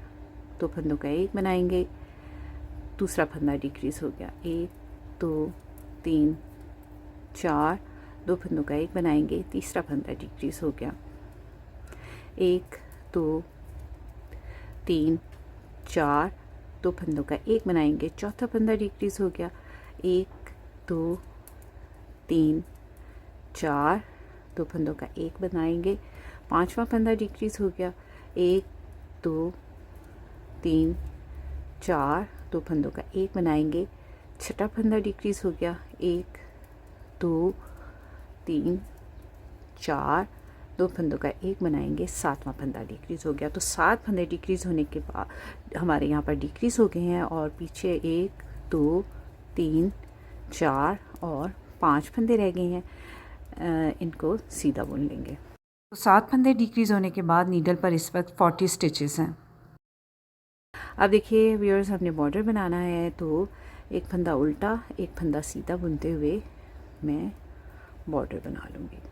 2 फंदों का 1 बनाएंगे। दूसरा फंदा डिक्रीज़ हो गया, 1 2 3 4, 2 फंदों का 1 बनाएंगे। तीसरा फंदा डिक्रीज़ हो गया, 1 2 3 4, 2 फंदों का 1 बनाएंगे। चौथा फंदा डिक्रीज़ हो गया, 1 2 3 4, 2 फंदों का 1 बनाएंगे। पांचवा फंदा डिक्रीज़ हो गया, 1 2 3 4, 2 फंदों का 1 बनाएंगे। छठा फंदा डिक्रीज़ हो गया, 1 2 3 4, 2 फंदों का 1 बनाएंगे। सातवां फंदा डिक्रीज़ हो गया। तो 7 फंदे डिक्रीज़ होने के बाद हमारे यहाँ पर डिक्रीज़ हो गए हैं और पीछे 1 2 3 4 और 5 फंदे रह गए हैं। इनको सीधा बुन लेंगे। तो 7 फंदे डिक्रीज़ होने के बाद नीडल पर इस वक्त 40 स्टिचेस हैं। अब देखिए व्यूअर्स, हमने बॉर्डर बनाना है, तो एक फंदा उल्टा एक फंदा सीधा बुनते हुए मैं बॉर्डर बना लूँगी।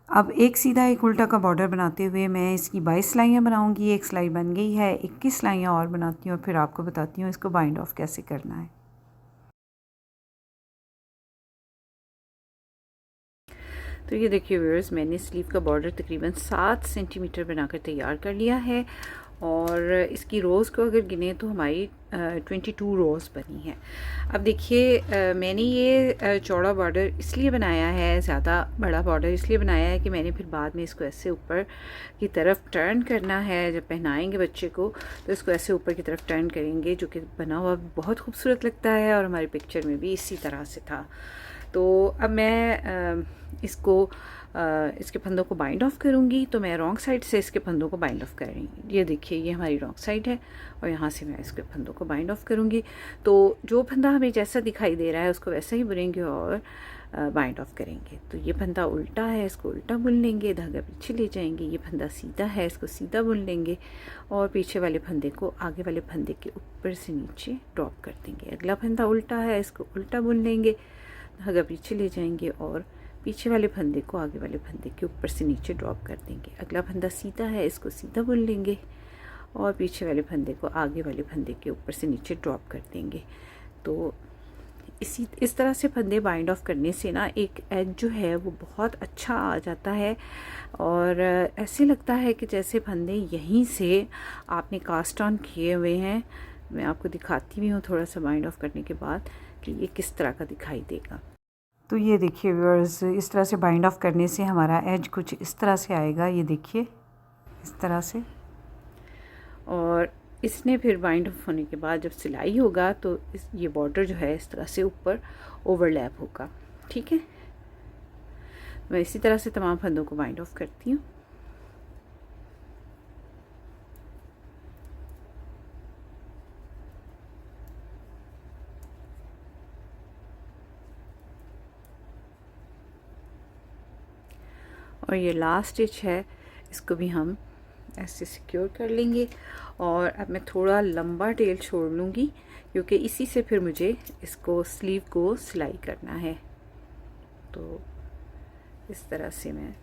अब एक सीधा एक उल्टा का बॉर्डर बनाते हुए मैं इसकी 22 सिलाइयाँ बनाऊंगी। एक सिलाई बन गई है, 21 सिलाइयाँ और बनाती हूँ और फिर आपको बताती हूँ इसको बाइंड ऑफ कैसे करना है। तो ये देखिए व्यूअर्स, मैंने स्लीव का बॉर्डर तकरीबन 7 सेंटीमीटर बनाकर तैयार कर लिया है और इसकी रोज़ को अगर गिने तो हमारी 22 रोज़ बनी है। अब देखिए मैंने ये चौड़ा बॉर्डर इसलिए बनाया है, ज़्यादा बड़ा बॉर्डर इसलिए बनाया है कि मैंने फिर बाद में इसको ऐसे ऊपर की तरफ टर्न करना है। जब पहनाएंगे बच्चे को तो इसको ऐसे ऊपर की तरफ टर्न करेंगे, जो कि बना हुआ बहुत खूबसूरत लगता है और हमारी पिक्चर में भी इसी तरह से था। तो अब मैं इसको इसके फंदों को बाइंड ऑफ करूँगी। तो मैं रॉन्ग साइड से इसके फंदों को बाइंड ऑफ कर रही हूँ। ये देखिए, ये हमारी रॉन्ग साइड है और यहाँ से मैं इसके फंदों को बाइंड ऑफ करूँगी। तो जो फंदा हमें जैसा दिखाई दे रहा है उसको वैसा ही बुनेंगे और बाइंड ऑफ करेंगे। तो ये फंदा उल्टा है, इसको उल्टा बुन लेंगे, धागा पीछे ले जाएंगे। ये फंदा सीधा है, इसको सीधा बुन लेंगे और पीछे वाले फंदे को आगे वाले फंदे के ऊपर से नीचे ड्रॉप कर देंगे। अगला फंदा उल्टा है, इसको उल्टा बुन लेंगे, धागा पीछे ले जाएंगे और पीछे वाले फंदे को आगे वाले फंदे के ऊपर से नीचे ड्रॉप कर देंगे। अगला फंदा सीधा है, इसको सीधा बुन लेंगे और पीछे वाले फंदे को आगे वाले फंदे के ऊपर से नीचे ड्रॉप कर देंगे। तो इस तरह से फंदे बाइंड ऑफ करने से ना एक एज जो है वो बहुत अच्छा आ जाता है और ऐसे लगता है कि जैसे फंदे यहीं से आपने कास्ट ऑन किए हुए हैं। मैं आपको दिखाती भी हूँ थोड़ा सा बाइंड ऑफ करने के बाद कि ये किस तरह का दिखाई देगा। तो ये देखिए व्यूअर्स, इस तरह से बाइंड ऑफ करने से हमारा एज कुछ इस तरह से आएगा। ये देखिए इस तरह से। और इसने फिर बाइंड ऑफ होने के बाद जब सिलाई होगा तो ये बॉर्डर जो है इस तरह से ऊपर ओवरलैप होगा। ठीक है, मैं इसी तरह से तमाम फंदों को बाइंड ऑफ करती हूँ। और ये लास्ट स्टिच है, इसको भी हम ऐसे सिक्योर कर लेंगे। और अब मैं थोड़ा लंबा टेल छोड़ लूँगी क्योंकि इसी से फिर मुझे इसको स्लीव को सिलाई करना है। तो इस तरह से मैं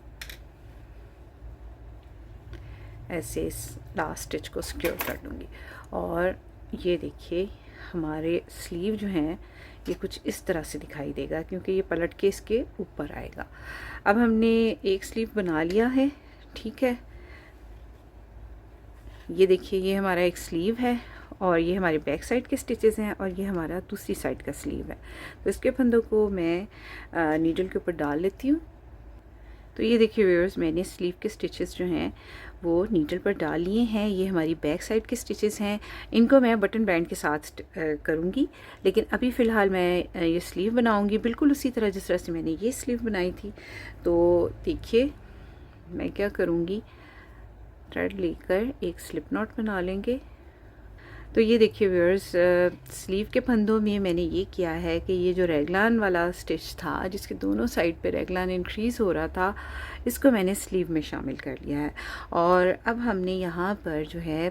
ऐसे इस लास्ट स्टिच को सिक्योर कर लूँगी। और ये देखिए हमारे स्लीव जो हैं ये कुछ इस तरह से दिखाई देगा क्योंकि ये पलट के इसके ऊपर आएगा। अब हमने एक स्लीव बना लिया है। ठीक है, ये देखिए ये हमारा एक स्लीव है और ये हमारे बैक साइड के स्टिचेस हैं और ये हमारा दूसरी साइड का स्लीव है। तो इसके फंदों को मैं नीडल के ऊपर डाल लेती हूँ। तो ये देखिए व्यूअर्स, मैंने स्लीव के स्टिचेस जो हैं वो नीडल पर डाल लिए हैं। ये हमारी बैक साइड के स्टिचेस हैं, इनको मैं बटन बैंड के साथ करूँगी। लेकिन अभी फ़िलहाल मैं ये स्लीव बनाऊँगी बिल्कुल उसी तरह जिस तरह से मैंने ये स्लीव बनाई थी। तो देखिए मैं क्या करूँगी, थ्रेड लेकर एक स्लिप नॉट बना लेंगे। तो ये देखिए व्यूअर्स, स्लीव के फंदों में मैंने ये किया है कि ये जो रेगलान वाला स्टिच था जिसके दोनों साइड पे रेगलान इंक्रीज़ हो रहा था, इसको मैंने स्लीव में शामिल कर लिया है। और अब हमने यहाँ पर जो है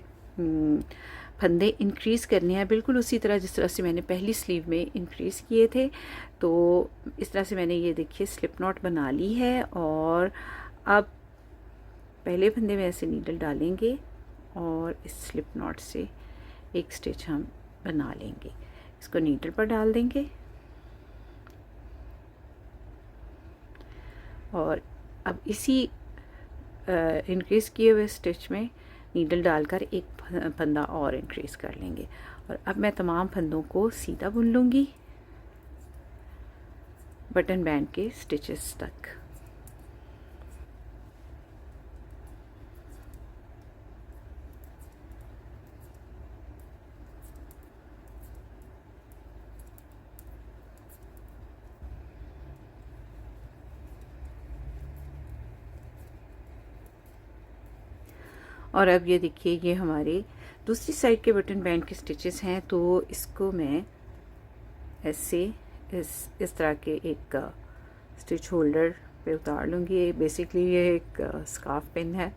फंदे इंक्रीज़ करने हैं बिल्कुल उसी तरह जिस तरह से मैंने पहली स्लीव में इंक्रीज़ किए थे। तो इस तरह से मैंने ये देखिए स्लिप नॉट बना ली है। और अब पहले फंदे में ऐसे नीडल डालेंगे और इस स्लिप नॉट से एक स्टिच हम बना लेंगे। इसको नीडल पर डाल देंगे और अब इसी इंक्रीज़ किए हुए स्टिच में नीडल डालकर एक फंदा और इंक्रीज़ कर लेंगे। और अब मैं तमाम फंदों को सीधा बुन लूँगी बटन बैंड के स्टिचेस तक। और अब ये देखिए ये हमारे दूसरी साइड के बटन बैंड के स्टिचेस हैं। तो इसको मैं ऐसे इस तरह के एक स्टिच होल्डर पे उतार लूँगी। बेसिकली ये एक स्कार्फ पिन है।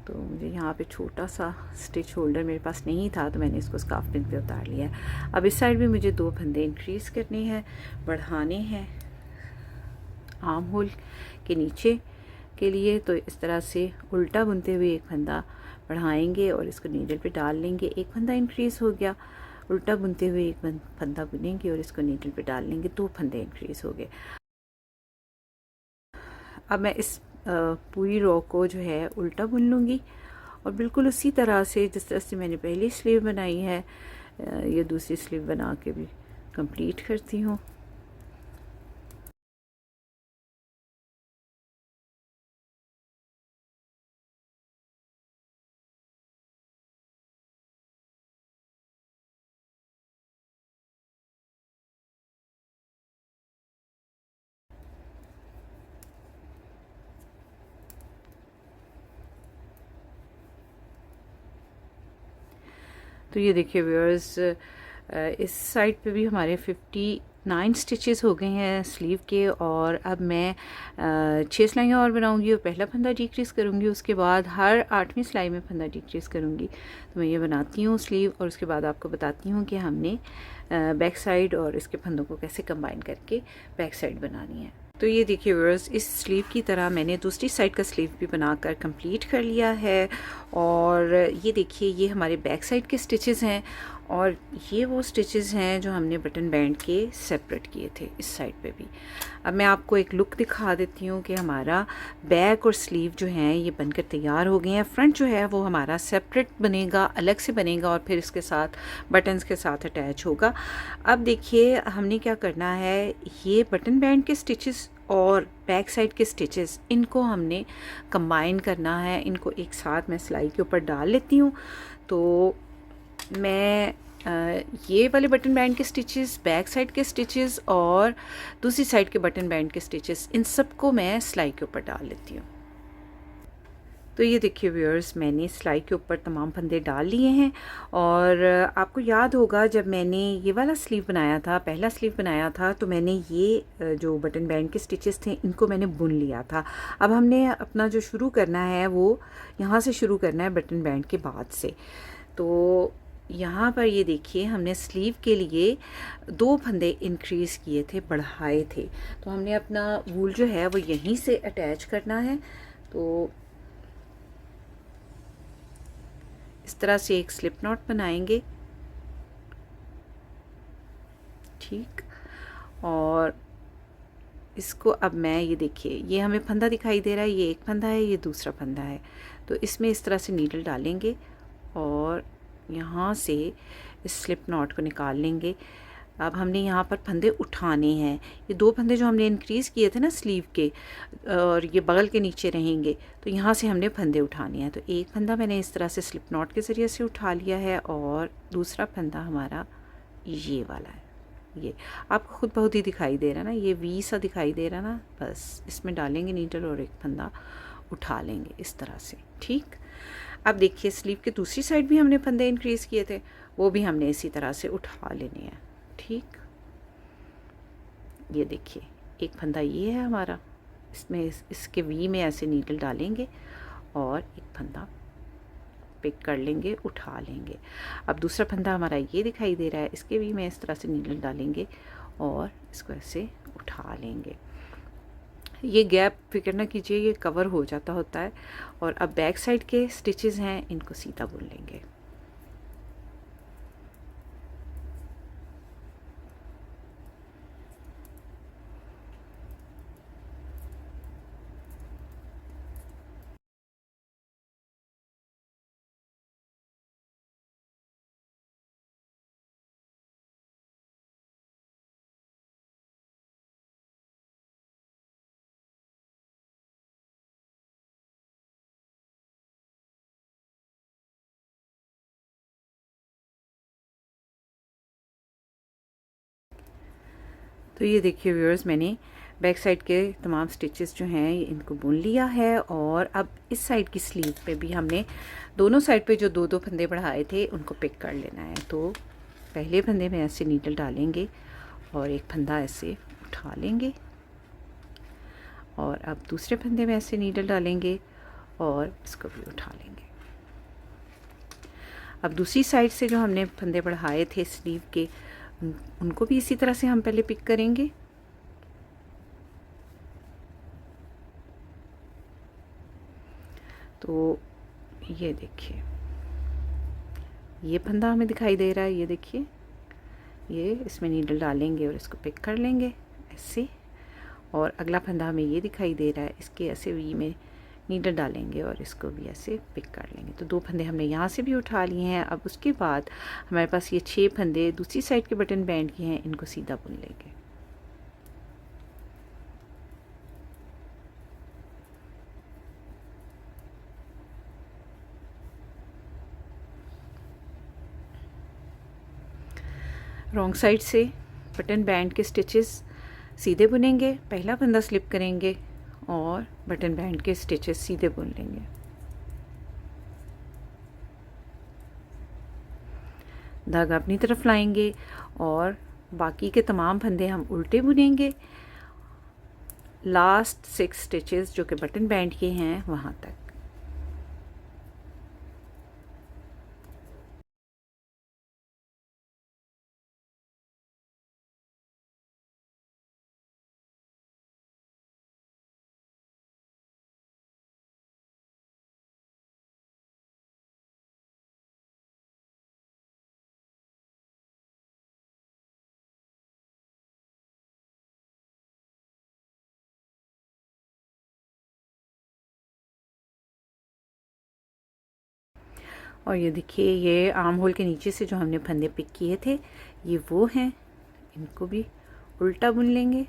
तो मुझे यहाँ पे छोटा सा स्टिच होल्डर मेरे पास नहीं था तो मैंने इसको स्कार्फ पिन पे उतार लिया है। अब इस साइड भी मुझे 2 फंदे इंक्रीज़ करने हैं, बढ़ाने हैं आर्म होल के नीचे के लिए। तो इस तरह से उल्टा बुनते हुए एक फंदा बढ़ाएंगे और इसको नीडल पे डाल लेंगे। एक फंदा इंक्रीज़ हो गया, उल्टा बुनते हुए एक फंदा बुनेंगे और इसको नीडल पे डाल लेंगे, 2 फंदे इंक्रीज़ हो गए। अब मैं इस पूरी रो को जो है उल्टा बुन लूँगी और बिल्कुल उसी तरह से जिस तरह से मैंने पहली स्लीव बनाई है ये दूसरी स्लीव बना के भी कंप्लीट करती हूँ। तो ये देखिए व्यूअर्स, इस साइड पे भी हमारे 59 स्टिचेस हो गए हैं स्लीव के। और अब मैं 6 सिलाइयाँ और बनाऊंगी और पहला फंदा डिक्रीज़ करूंगी, उसके बाद हर 8वीं सिलाई में फंदा डिक्रीज़ करूंगी। तो मैं ये बनाती हूँ स्लीव और उसके बाद आपको बताती हूँ कि हमने बैक साइड और इसके फंदों को कैसे कंबाइन करके बैक साइड बनानी है। तो ये देखिए व्यूअर्स, इस स्लीव की तरह मैंने दूसरी साइड का स्लीव भी बनाकर कंप्लीट कर लिया है। और ये देखिए, ये हमारे बैक साइड के स्टिचेस हैं और ये वो स्टिचेस हैं जो हमने बटन बैंड के सेपरेट किए थे इस साइड पे भी। अब मैं आपको एक लुक दिखा देती हूँ कि हमारा बैक और स्लीव जो हैं ये बनकर तैयार हो गए हैं। फ्रंट जो है वो हमारा सेपरेट बनेगा, अलग से बनेगा और फिर इसके साथ बटन्स के साथ अटैच होगा। अब देखिए हमने क्या करना है, ये बटन बैंड के स्टिचेस और बैक साइड के स्टिचेस, इनको हमने कंबाइन करना है। इनको एक साथ मैं सिलाई के ऊपर डाल लेती हूँ। तो मैं ये वाले बटन बैंड के स्टिचेस, बैक साइड के स्टिचेस और दूसरी साइड के बटन बैंड के स्टिचेस, इन सब को मैं सिलाई के ऊपर डाल लेती हूँ। तो ये देखिए व्यूअर्स, मैंने सिलाई के ऊपर तमाम फंदे डाल लिए हैं। और आपको याद होगा जब मैंने ये वाला स्लीव बनाया था, पहला स्लीव बनाया था, तो मैंने ये जो बटन बैंड के स्टिचेस थे इनको मैंने बुन लिया था। अब हमने अपना जो शुरू करना है वो यहाँ से शुरू करना है, बटन बैंड के बाद से। तो यहाँ पर ये देखिए, हमने स्लीव के लिए 2 फंदे इंक्रीज़ किए थे, बढ़ाए थे। तो हमने अपना वूल जो है वो यहीं से अटैच करना है। तो इस तरह से एक स्लिप नॉट बनाएंगे, ठीक। और इसको अब मैं, ये देखिए, ये हमें फंदा दिखाई दे रहा है, ये एक फंदा है, ये दूसरा फंदा है। तो इसमें इस तरह से नीडल डालेंगे और यहाँ से इस स्लिप नॉट को निकाल लेंगे। अब हमने यहाँ पर फंदे उठाने हैं। ये 2 फंदे जो हमने इंक्रीज़ किए थे ना स्लीव के, और ये बगल के नीचे रहेंगे, तो यहाँ से हमने फंदे उठाने हैं। तो एक फंदा मैंने इस तरह से स्लिप नॉट के ज़रिए से उठा लिया है और दूसरा फंदा हमारा ये वाला है। ये आपको खुद बहुत ही दिखाई दे रहा है ना, ये वी सा दिखाई दे रहा ना, बस इसमें डालेंगे नीडल और एक फंदा उठा लेंगे इस तरह से, ठीक। अब देखिए, स्लीव के दूसरी साइड भी हमने फंदे इंक्रीज़ किए थे, वो भी हमने इसी तरह से उठा लेने हैं, ठीक। ये देखिए, एक फंदा ये है हमारा, इसमें इसके वी में ऐसे नीडल डालेंगे और एक फंदा पिक कर लेंगे, उठा लेंगे। अब दूसरा फंदा हमारा ये दिखाई दे रहा है, इसके वी में इस तरह से नीडल डालेंगे और इसको ऐसे उठा लेंगे। ये गैप फिक्र ना कीजिए, ये कवर हो जाता होता है। और अब बैक साइड के स्टिचेस हैं, इनको सीधा बुन लेंगे। तो ये देखिए व्यूअर्स, मैंने बैक साइड के तमाम स्टिचेस जो हैं इनको बुन लिया है। और अब इस साइड की स्लीव पे भी हमने दोनों साइड पे जो 2-2 फंदे बढ़ाए थे उनको पिक कर लेना है। तो पहले फंदे में ऐसे नीडल डालेंगे और एक फंदा ऐसे उठा लेंगे और अब दूसरे फंदे में ऐसे नीडल डालेंगे और इसको भी उठा लेंगे। अब दूसरी साइड से जो हमने फंदे बढ़ाए थे स्लीव के, उनको भी इसी तरह से हम पहले पिक करेंगे तो ये देखिए, ये फंदा हमें दिखाई दे रहा है, ये देखिए, ये इसमें नीडल डालेंगे और इसको पिक कर लेंगे ऐसे। और अगला फंदा हमें ये दिखाई दे रहा है, इसके ऐसे वी में नीडल डालेंगे और इसको भी ऐसे पिक कर लेंगे। तो 2 फंदे हमने यहाँ से भी उठा लिए हैं। अब उसके बाद हमारे पास ये 6 फंदे दूसरी साइड के बटन बैंड के हैं, इनको सीधा बुन लेंगे। रॉन्ग साइड से बटन बैंड के स्टिचेस सीधे बुनेंगे, पहला फंदा स्लिप करेंगे और बटन बैंड के स्टिचेस सीधे बुन लेंगे। धागा अपनी तरफ लाएंगे और बाकी के तमाम फंदे हम उल्टे बुनेंगे, लास्ट 6 स्टिचेस जो कि बटन बैंड के हैं वहाँ तक। और ये देखिए, ये आर्म होल के नीचे से जो हमने फंदे पिक किए थे ये वो हैं, इनको भी उल्टा बुन लेंगे।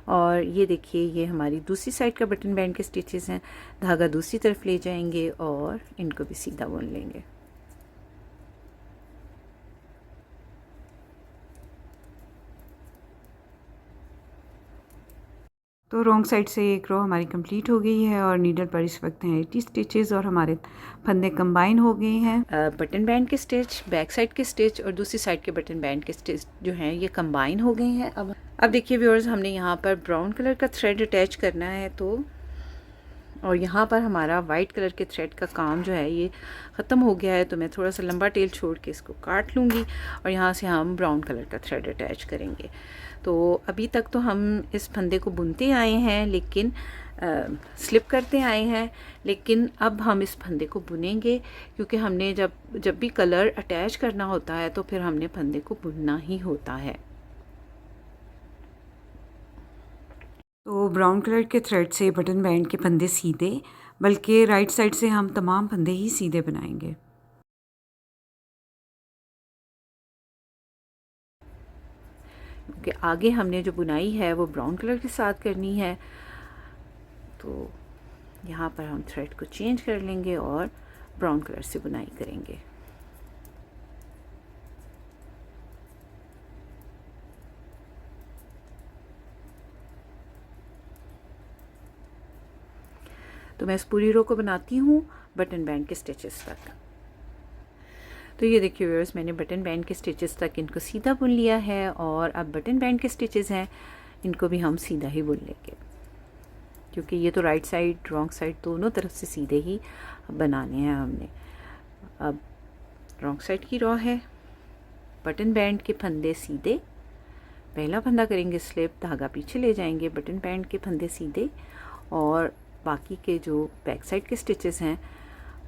और ये देखिए, ये हमारी दूसरी साइड का बटन बैंड के स्टिचेस हैं। धागा दूसरी तरफ ले जाएंगे और इनको भी सीधा बुन लेंगे। तो रॉन्ग साइड से एक रो हमारी कंप्लीट हो गई है और नीडल पर इस वक्त हैं 80 स्टिचेस और हमारे फंदे कंबाइन हो गए हैं। बटन बैंड के स्टिच, बैक साइड के स्टिच और दूसरी साइड के बटन बैंड के स्टिच जो हैं ये कंबाइन हो गए हैं। अब देखिए व्यूअर्स, हमने यहाँ पर ब्राउन कलर का थ्रेड अटैच करना है, तो और यहाँ पर हमारा वाइट कलर के थ्रेड का काम जो है ये ख़त्म हो गया है, तो मैं थोड़ा सा लंबा टेल छोड़ के इसको काट लूँगी और यहाँ से हम ब्राउन कलर का थ्रेड अटैच करेंगे। तो अभी तक तो हम इस फंदे को बुनते आए हैं, लेकिन स्लिप करते आए हैं, लेकिन अब हम इस फंदे को बुनेंगे, क्योंकि हमने जब भी कलर अटैच करना होता है तो फिर हमने फंदे को बुनना ही होता है। तो ब्राउन कलर के थ्रेड से बटन बैंड के फंदे सीधे, बल्कि राइट साइड से हम तमाम फंदे ही सीधे बनाएंगे। क्योंकि आगे हमने जो बुनाई है वो ब्राउन कलर के साथ करनी है, तो यहाँ पर हम थ्रेड को चेंज कर लेंगे और ब्राउन कलर से बुनाई करेंगे। तो मैं इस पूरी रो को बनाती हूँ बटन बैंड के स्टिचेस तक। तो ये देखिए व्यूअर्स, मैंने बटन बैंड के स्टिचेस तक इनको सीधा बुन लिया है और अब बटन बैंड के स्टिचेस हैं इनको भी हम सीधा ही बुन लेंगे, क्योंकि ये तो राइट साइड रॉन्ग साइड दोनों तरफ से सीधे ही बनाने हैं हमने। अब रॉन्ग साइड की रो है, बटन बैंड के फंदे सीधे, पहला फंदा करेंगे स्लिप, धागा पीछे ले जाएंगे, बटन बैंड के फंदे सीधे और बाकी के जो बैक साइड के स्टिचेस हैं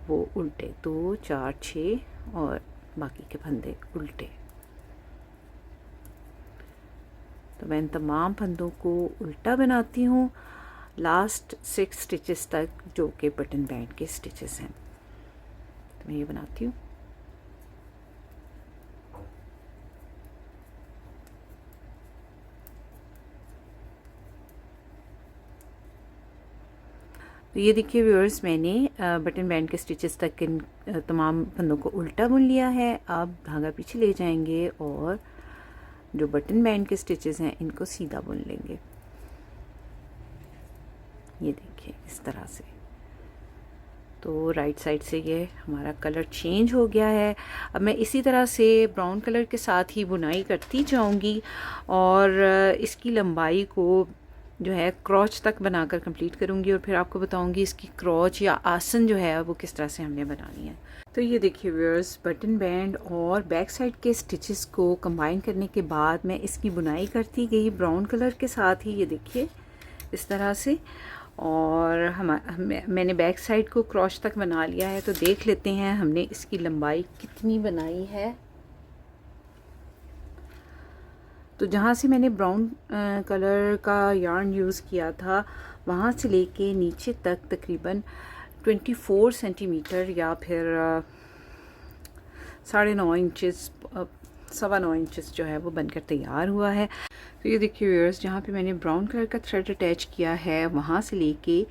वो उल्टे, 2 4 6 और बाकी के फंदे उल्टे। तो मैं इन तमाम फंदों को उल्टा बनाती हूँ लास्ट 6 स्टिचेस तक, जो कि बटन बैंड के स्टिचेस हैं। तो मैं ये बनाती हूँ। तो ये देखिए व्यूअर्स, मैंने बटन बैंड के स्टिचेस तक इन तमाम फंदों को उल्टा बुन लिया है। अब धागा पीछे ले जाएंगे और जो बटन बैंड के स्टिचेस हैं इनको सीधा बुन लेंगे। ये देखिए इस तरह से। तो राइट साइड से ये हमारा कलर चेंज हो गया है। अब मैं इसी तरह से ब्राउन कलर के साथ ही बुनाई करती जाऊंगी और इसकी लंबाई को जो है क्रॉच तक बनाकर कंप्लीट करूँगी और फिर आपको बताऊँगी इसकी क्रॉच या आसन जो है वो किस तरह से हमने बनानी है। तो ये देखिए व्यूअर्स, बटन बैंड और बैक साइड के स्टिचेस को कंबाइन करने के बाद मैं इसकी बुनाई करती गई ब्राउन कलर के साथ ही, ये देखिए इस तरह से। और मैंने बैक साइड को क्रॉच तक बना लिया है। तो देख लेते हैं हमने इसकी लंबाई कितनी बनाई है। तो जहाँ से मैंने ब्राउन कलर का यार्न यूज़ किया था वहाँ से लेके नीचे तक तकरीबन 24 सेंटीमीटर या फिर 9.5 इंचेस, 9.25 इंचेस जो है वो बनकर तैयार हुआ है। तो ये देखिए व्यूअर्स, जहाँ पे मैंने ब्राउन कलर का थ्रेड अटैच किया है वहाँ से लेके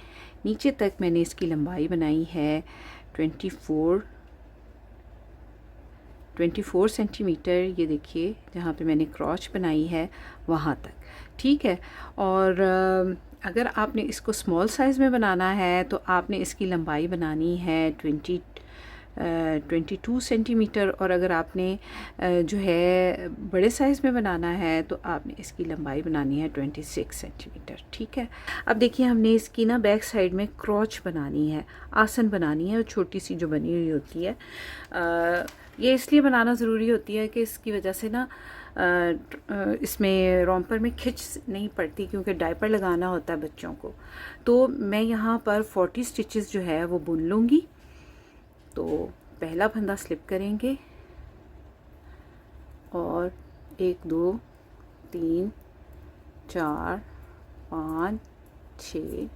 नीचे तक मैंने इसकी लंबाई बनाई है 24 सेंटीमीटर। ये देखिए जहाँ पे मैंने क्रॉच बनाई है वहाँ तक, ठीक है। और अगर आपने इसको स्मॉल साइज़ में बनाना है तो आपने इसकी लंबाई बनानी है 22 सेंटीमीटर, और अगर आपने जो है बड़े साइज़ में बनाना है तो आपने इसकी लंबाई बनानी है 26 सेंटीमीटर, ठीक है। अब देखिए हमने इसकी ना बैक साइड में क्रॉच बनानी है, आसन बनानी है, छोटी सी जो बनी हुई होती है। ये इसलिए बनाना ज़रूरी होती है कि इसकी वजह से ना इसमें रोम्पर में खिंच नहीं पड़ती, क्योंकि डायपर लगाना होता है बच्चों को। तो मैं यहाँ पर 40 स्टिचेस जो है वो बुन लूँगी। तो पहला फंदा स्लिप करेंगे और 1 2 3 4 5 6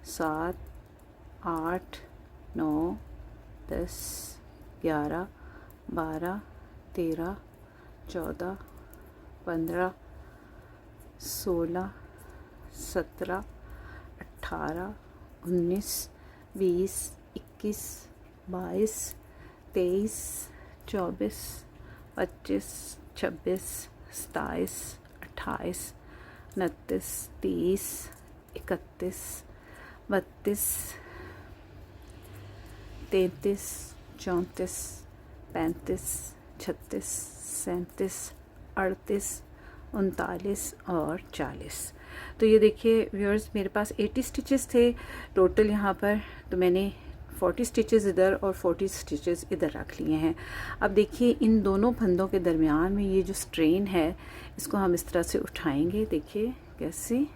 7 8 9 10 11 12 13 14 15 16 17 18 19 20 21 22 23 24 25 26 27 28 29 30 31 32 33 34 35 36 37 38 39 और 40। तो ये देखिए व्यूअर्स, मेरे पास 80 स्टिचेस थे टोटल यहाँ पर। तो मैंने 40 स्टिचेस इधर और 40 स्टिचेस इधर रख लिए हैं। अब देखिए इन दोनों फंदों के दरमियान में ये जो स्ट्रेन है इसको हम इस तरह से उठाएंगे। देखिए कैसे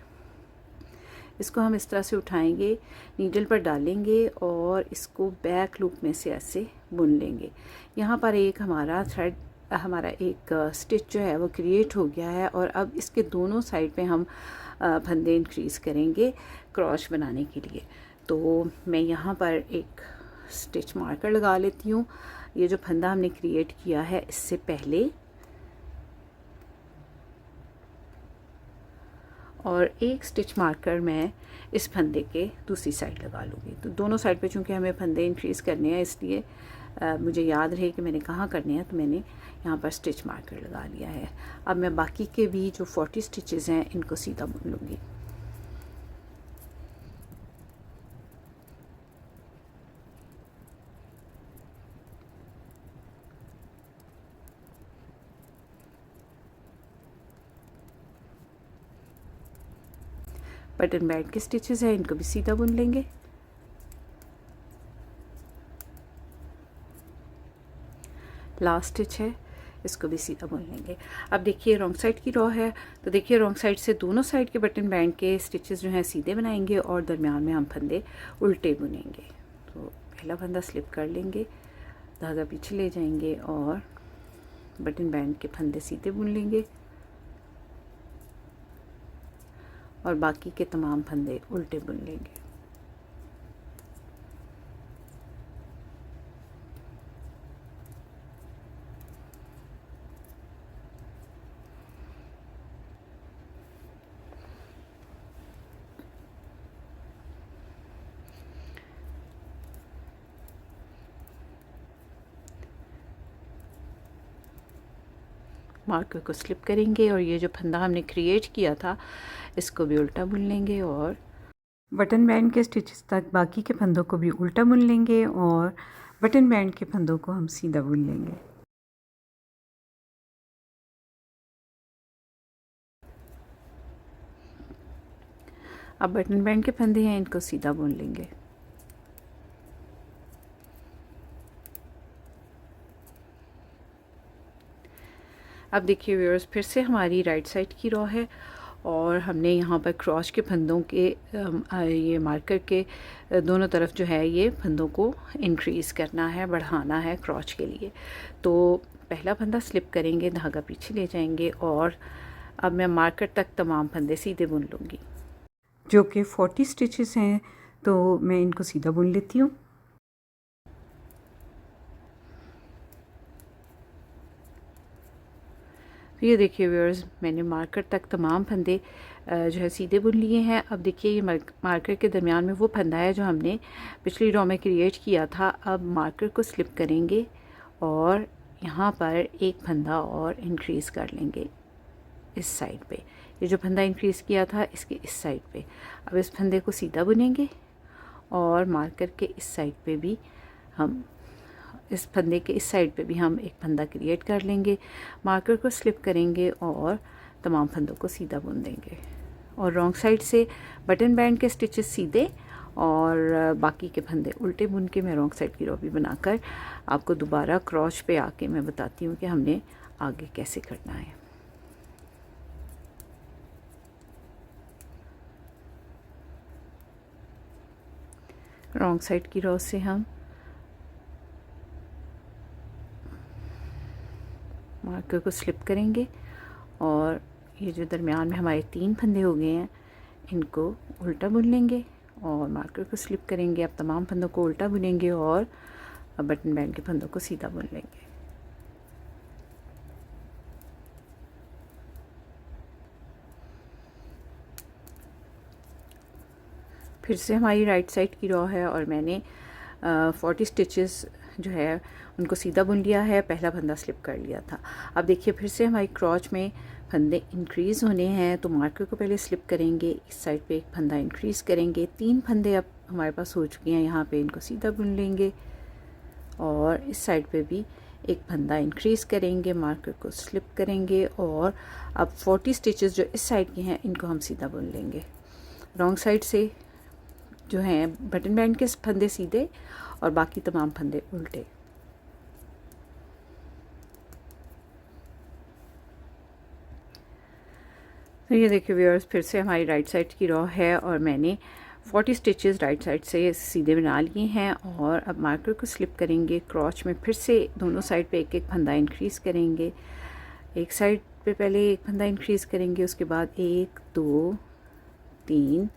इसको हम इस तरह से उठाएंगे, नीडल पर डालेंगे और इसको बैक लूप में से ऐसे बुन लेंगे। यहाँ पर एक हमारा एक स्टिच जो है वो क्रिएट हो गया है। और अब इसके दोनों साइड पे हम फंदे इंक्रीज़ करेंगे क्रॉच बनाने के लिए। तो मैं यहाँ पर एक स्टिच मार्कर लगा लेती हूँ। ये जो फंदा हमने क्रिएट किया है इससे पहले, और एक स्टिच मार्कर मैं इस फंदे के दूसरी साइड लगा लूँगी। तो दोनों साइड पे चूँकि हमें फंदे इंक्रीज़ करने हैं इसलिए मुझे याद रहे कि मैंने कहाँ करने हैं, तो मैंने यहाँ पर स्टिच मार्कर लगा लिया है। अब मैं बाकी के भी जो 40 स्टिचेस हैं इनको सीधा बुन लूँगी। बटन बैंड के स्टिचेस हैं इनको भी सीधा बुन लेंगे। लास्ट स्टिच है इसको भी सीधा बुन लेंगे। अब देखिए रॉन्ग साइड की रॉ है, तो देखिए रॉन्ग साइड से दोनों साइड के बटन बैंड के स्टिचेस जो हैं सीधे बनाएंगे और दरमियान में हम फंदे उल्टे बुनेंगे। तो पहला फंदा स्लिप कर लेंगे, धागा पीछे ले जाएंगे और बटन बैंड के फंदे सीधे बुन लेंगे और बाकी के तमाम फंदे उल्टे बुन लेंगे। मार्कर को स्लिप करेंगे और ये जो फंदा हमने क्रिएट किया था इसको भी उल्टा बुन लेंगे और बटन बैंड के स्टिचेस तक बाकी के फंदों को भी उल्टा बुन लेंगे और बटन बैंड के फंदों को हम सीधा बुन लेंगे। अब बटन बैंड के फंदे हैं, इनको सीधा बुन लेंगे। अब देखिए व्यूअर्स, फिर से हमारी राइट साइड की रो है और हमने यहाँ पर क्रॉस के फंदों के ये मार्कर के दोनों तरफ जो है ये फंदों को इंक्रीज़ करना है, बढ़ाना है क्रॉच के लिए। तो पहला फंदा स्लिप करेंगे, धागा पीछे ले जाएंगे और अब मैं मार्कर तक तमाम फंदे सीधे बुन लूँगी, जो कि 40 स्टिचेस हैं। तो मैं इनको सीधा बुन लेती हूँ। तो ये देखिए व्यूअर्स, मैंने मार्कर तक तमाम फंदे जो है सीधे बुन लिए हैं। अब देखिए ये मार्कर के दरमियान में वो फंदा है जो हमने पिछली रो में क्रिएट किया था। अब मार्कर को स्लिप करेंगे और यहाँ पर एक फंदा और इंक्रीज़ कर लेंगे इस साइड पे। ये जो फंदा इंक्रीज़ किया था इसके इस साइड पे। अब इस फंदे को सीधा बुनेंगे और मार्कर के इस साइड पे भी हम इस फंदे के इस साइड पे भी हम एक फंदा क्रिएट कर लेंगे। मार्कर को स्लिप करेंगे और तमाम फंदों को सीधा बुन देंगे और रॉन्ग साइड से बटन बैंड के स्टिचेस सीधे और बाकी के फंदे उल्टे बुन के मैं रॉन्ग साइड की रो भी बनाकर आपको दोबारा क्रॉच पे आके मैं बताती हूँ कि हमने आगे कैसे करना है। रॉन्ग साइड की रो से हम मार्कर को स्लिप करेंगे और ये जो दरमियान में हमारे 3 फंदे हो गए हैं इनको उल्टा बुन लेंगे और मार्कर को स्लिप करेंगे। अब तमाम फंदों को उल्टा बुनेंगे और बटन बैंड के फंदों को सीधा बुन लेंगे। फिर से हमारी राइट साइड की रो है और मैंने 40 स्टिचेस जो है उनको सीधा बुन लिया है, पहला फंदा स्लिप कर लिया था। अब देखिए फिर से हमारी क्रॉच में फंदे इंक्रीज़ होने हैं, तो मार्कर को पहले स्लिप करेंगे, इस साइड पे एक फंदा इंक्रीज़ करेंगे। 3 फंदे अब हमारे पास हो चुके हैं, यहाँ पे इनको सीधा बुन लेंगे और इस साइड पे भी एक फंदा इंक्रीज़ करेंगे, मार्कर को स्लिप करेंगे और अब 40 स्टिचेस जो इस साइड के हैं इनको हम सीधा बुन लेंगे। रॉन्ग साइड से जो हैं बटन बैंड के फंदे सीधे और बाकी तमाम फंदे उल्टे। तो ये देखिए व्यूअर्स, फिर से हमारी राइट साइड की रो है और मैंने 40 स्टिचेस राइट साइड से सीधे बना लिए हैं और अब मार्कर को स्लिप करेंगे। क्रॉच में फिर से दोनों साइड पे एक एक फंदा इंक्रीज़ करेंगे। एक साइड पे पहले एक फंदा इंक्रीज़ करेंगे, उसके बाद 1 2 3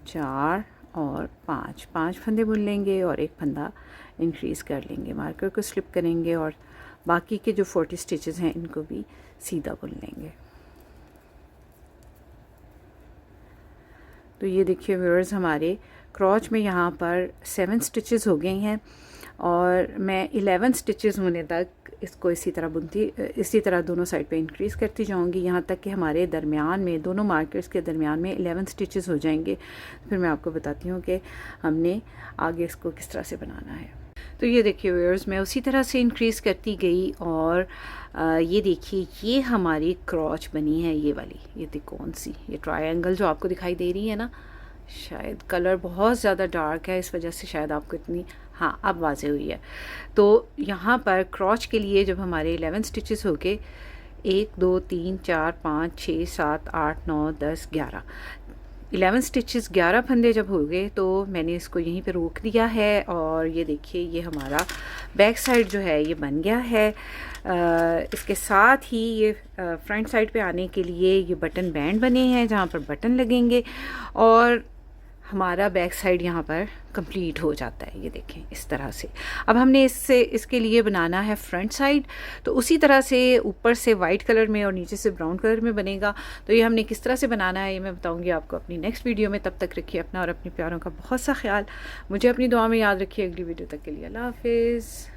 4 और 5 फंदे बुन लेंगे और एक फंदा इंक्रीज़ कर लेंगे। मार्कर को स्लिप करेंगे और बाकी के जो 40 स्टिचेस हैं इनको भी सीधा बुन लेंगे। तो ये देखिए व्यूअर्स, हमारे क्रॉच में यहाँ पर 7 स्टिचेस हो गए हैं और मैं 11 स्टिचेस होने तक इसको इसी तरह दोनों साइड पे इंक्रीज़ करती जाऊँगी, यहाँ तक कि हमारे दरमियान में दोनों मार्कर्स के दरमियान में 11 स्टिचेस हो जाएंगे। फिर मैं आपको बताती हूँ कि हमने आगे इसको किस तरह से बनाना है। तो ये देखिए व्यूअर्स, मैं उसी तरह से इंक्रीज़ करती गई और ये देखिए ये हमारी क्रॉच बनी है, ये वाली, ये कौन सी, ये ट्रायंगल जो आपको दिखाई दे रही है ना, शायद कलर बहुत ज़्यादा डार्क है इस वजह से शायद आपको इतनी, हाँ अब वाज़ेह हुई है। तो यहाँ पर क्रॉच के लिए जब हमारे 11 स्टिचेस हो गए, 1 2 3 4 5 6 7 8 9 10 11 स्टिचेस 11 फंदे जब हो गए तो मैंने इसको यहीं पे रोक दिया है और ये देखिए ये हमारा बैक साइड जो है ये बन गया है। इसके साथ ही ये फ्रंट साइड पे आने के लिए ये बटन बैंड बने हैं जहाँ पर बटन लगेंगे और हमारा बैक साइड यहाँ पर कंप्लीट हो जाता है। ये देखें इस तरह से। अब हमने इसके लिए बनाना है फ्रंट साइड, तो उसी तरह से ऊपर से वाइट कलर में और नीचे से ब्राउन कलर में बनेगा। तो ये हमने किस तरह से बनाना है ये मैं बताऊंगी आपको अपनी नेक्स्ट वीडियो में। तब तक रखिए अपना और अपने प्यारों का बहुत सा ख्याल। मुझे अपनी दुआ में याद रखिए। अगली वीडियो तक के लिए अल्लाह हाफिज़।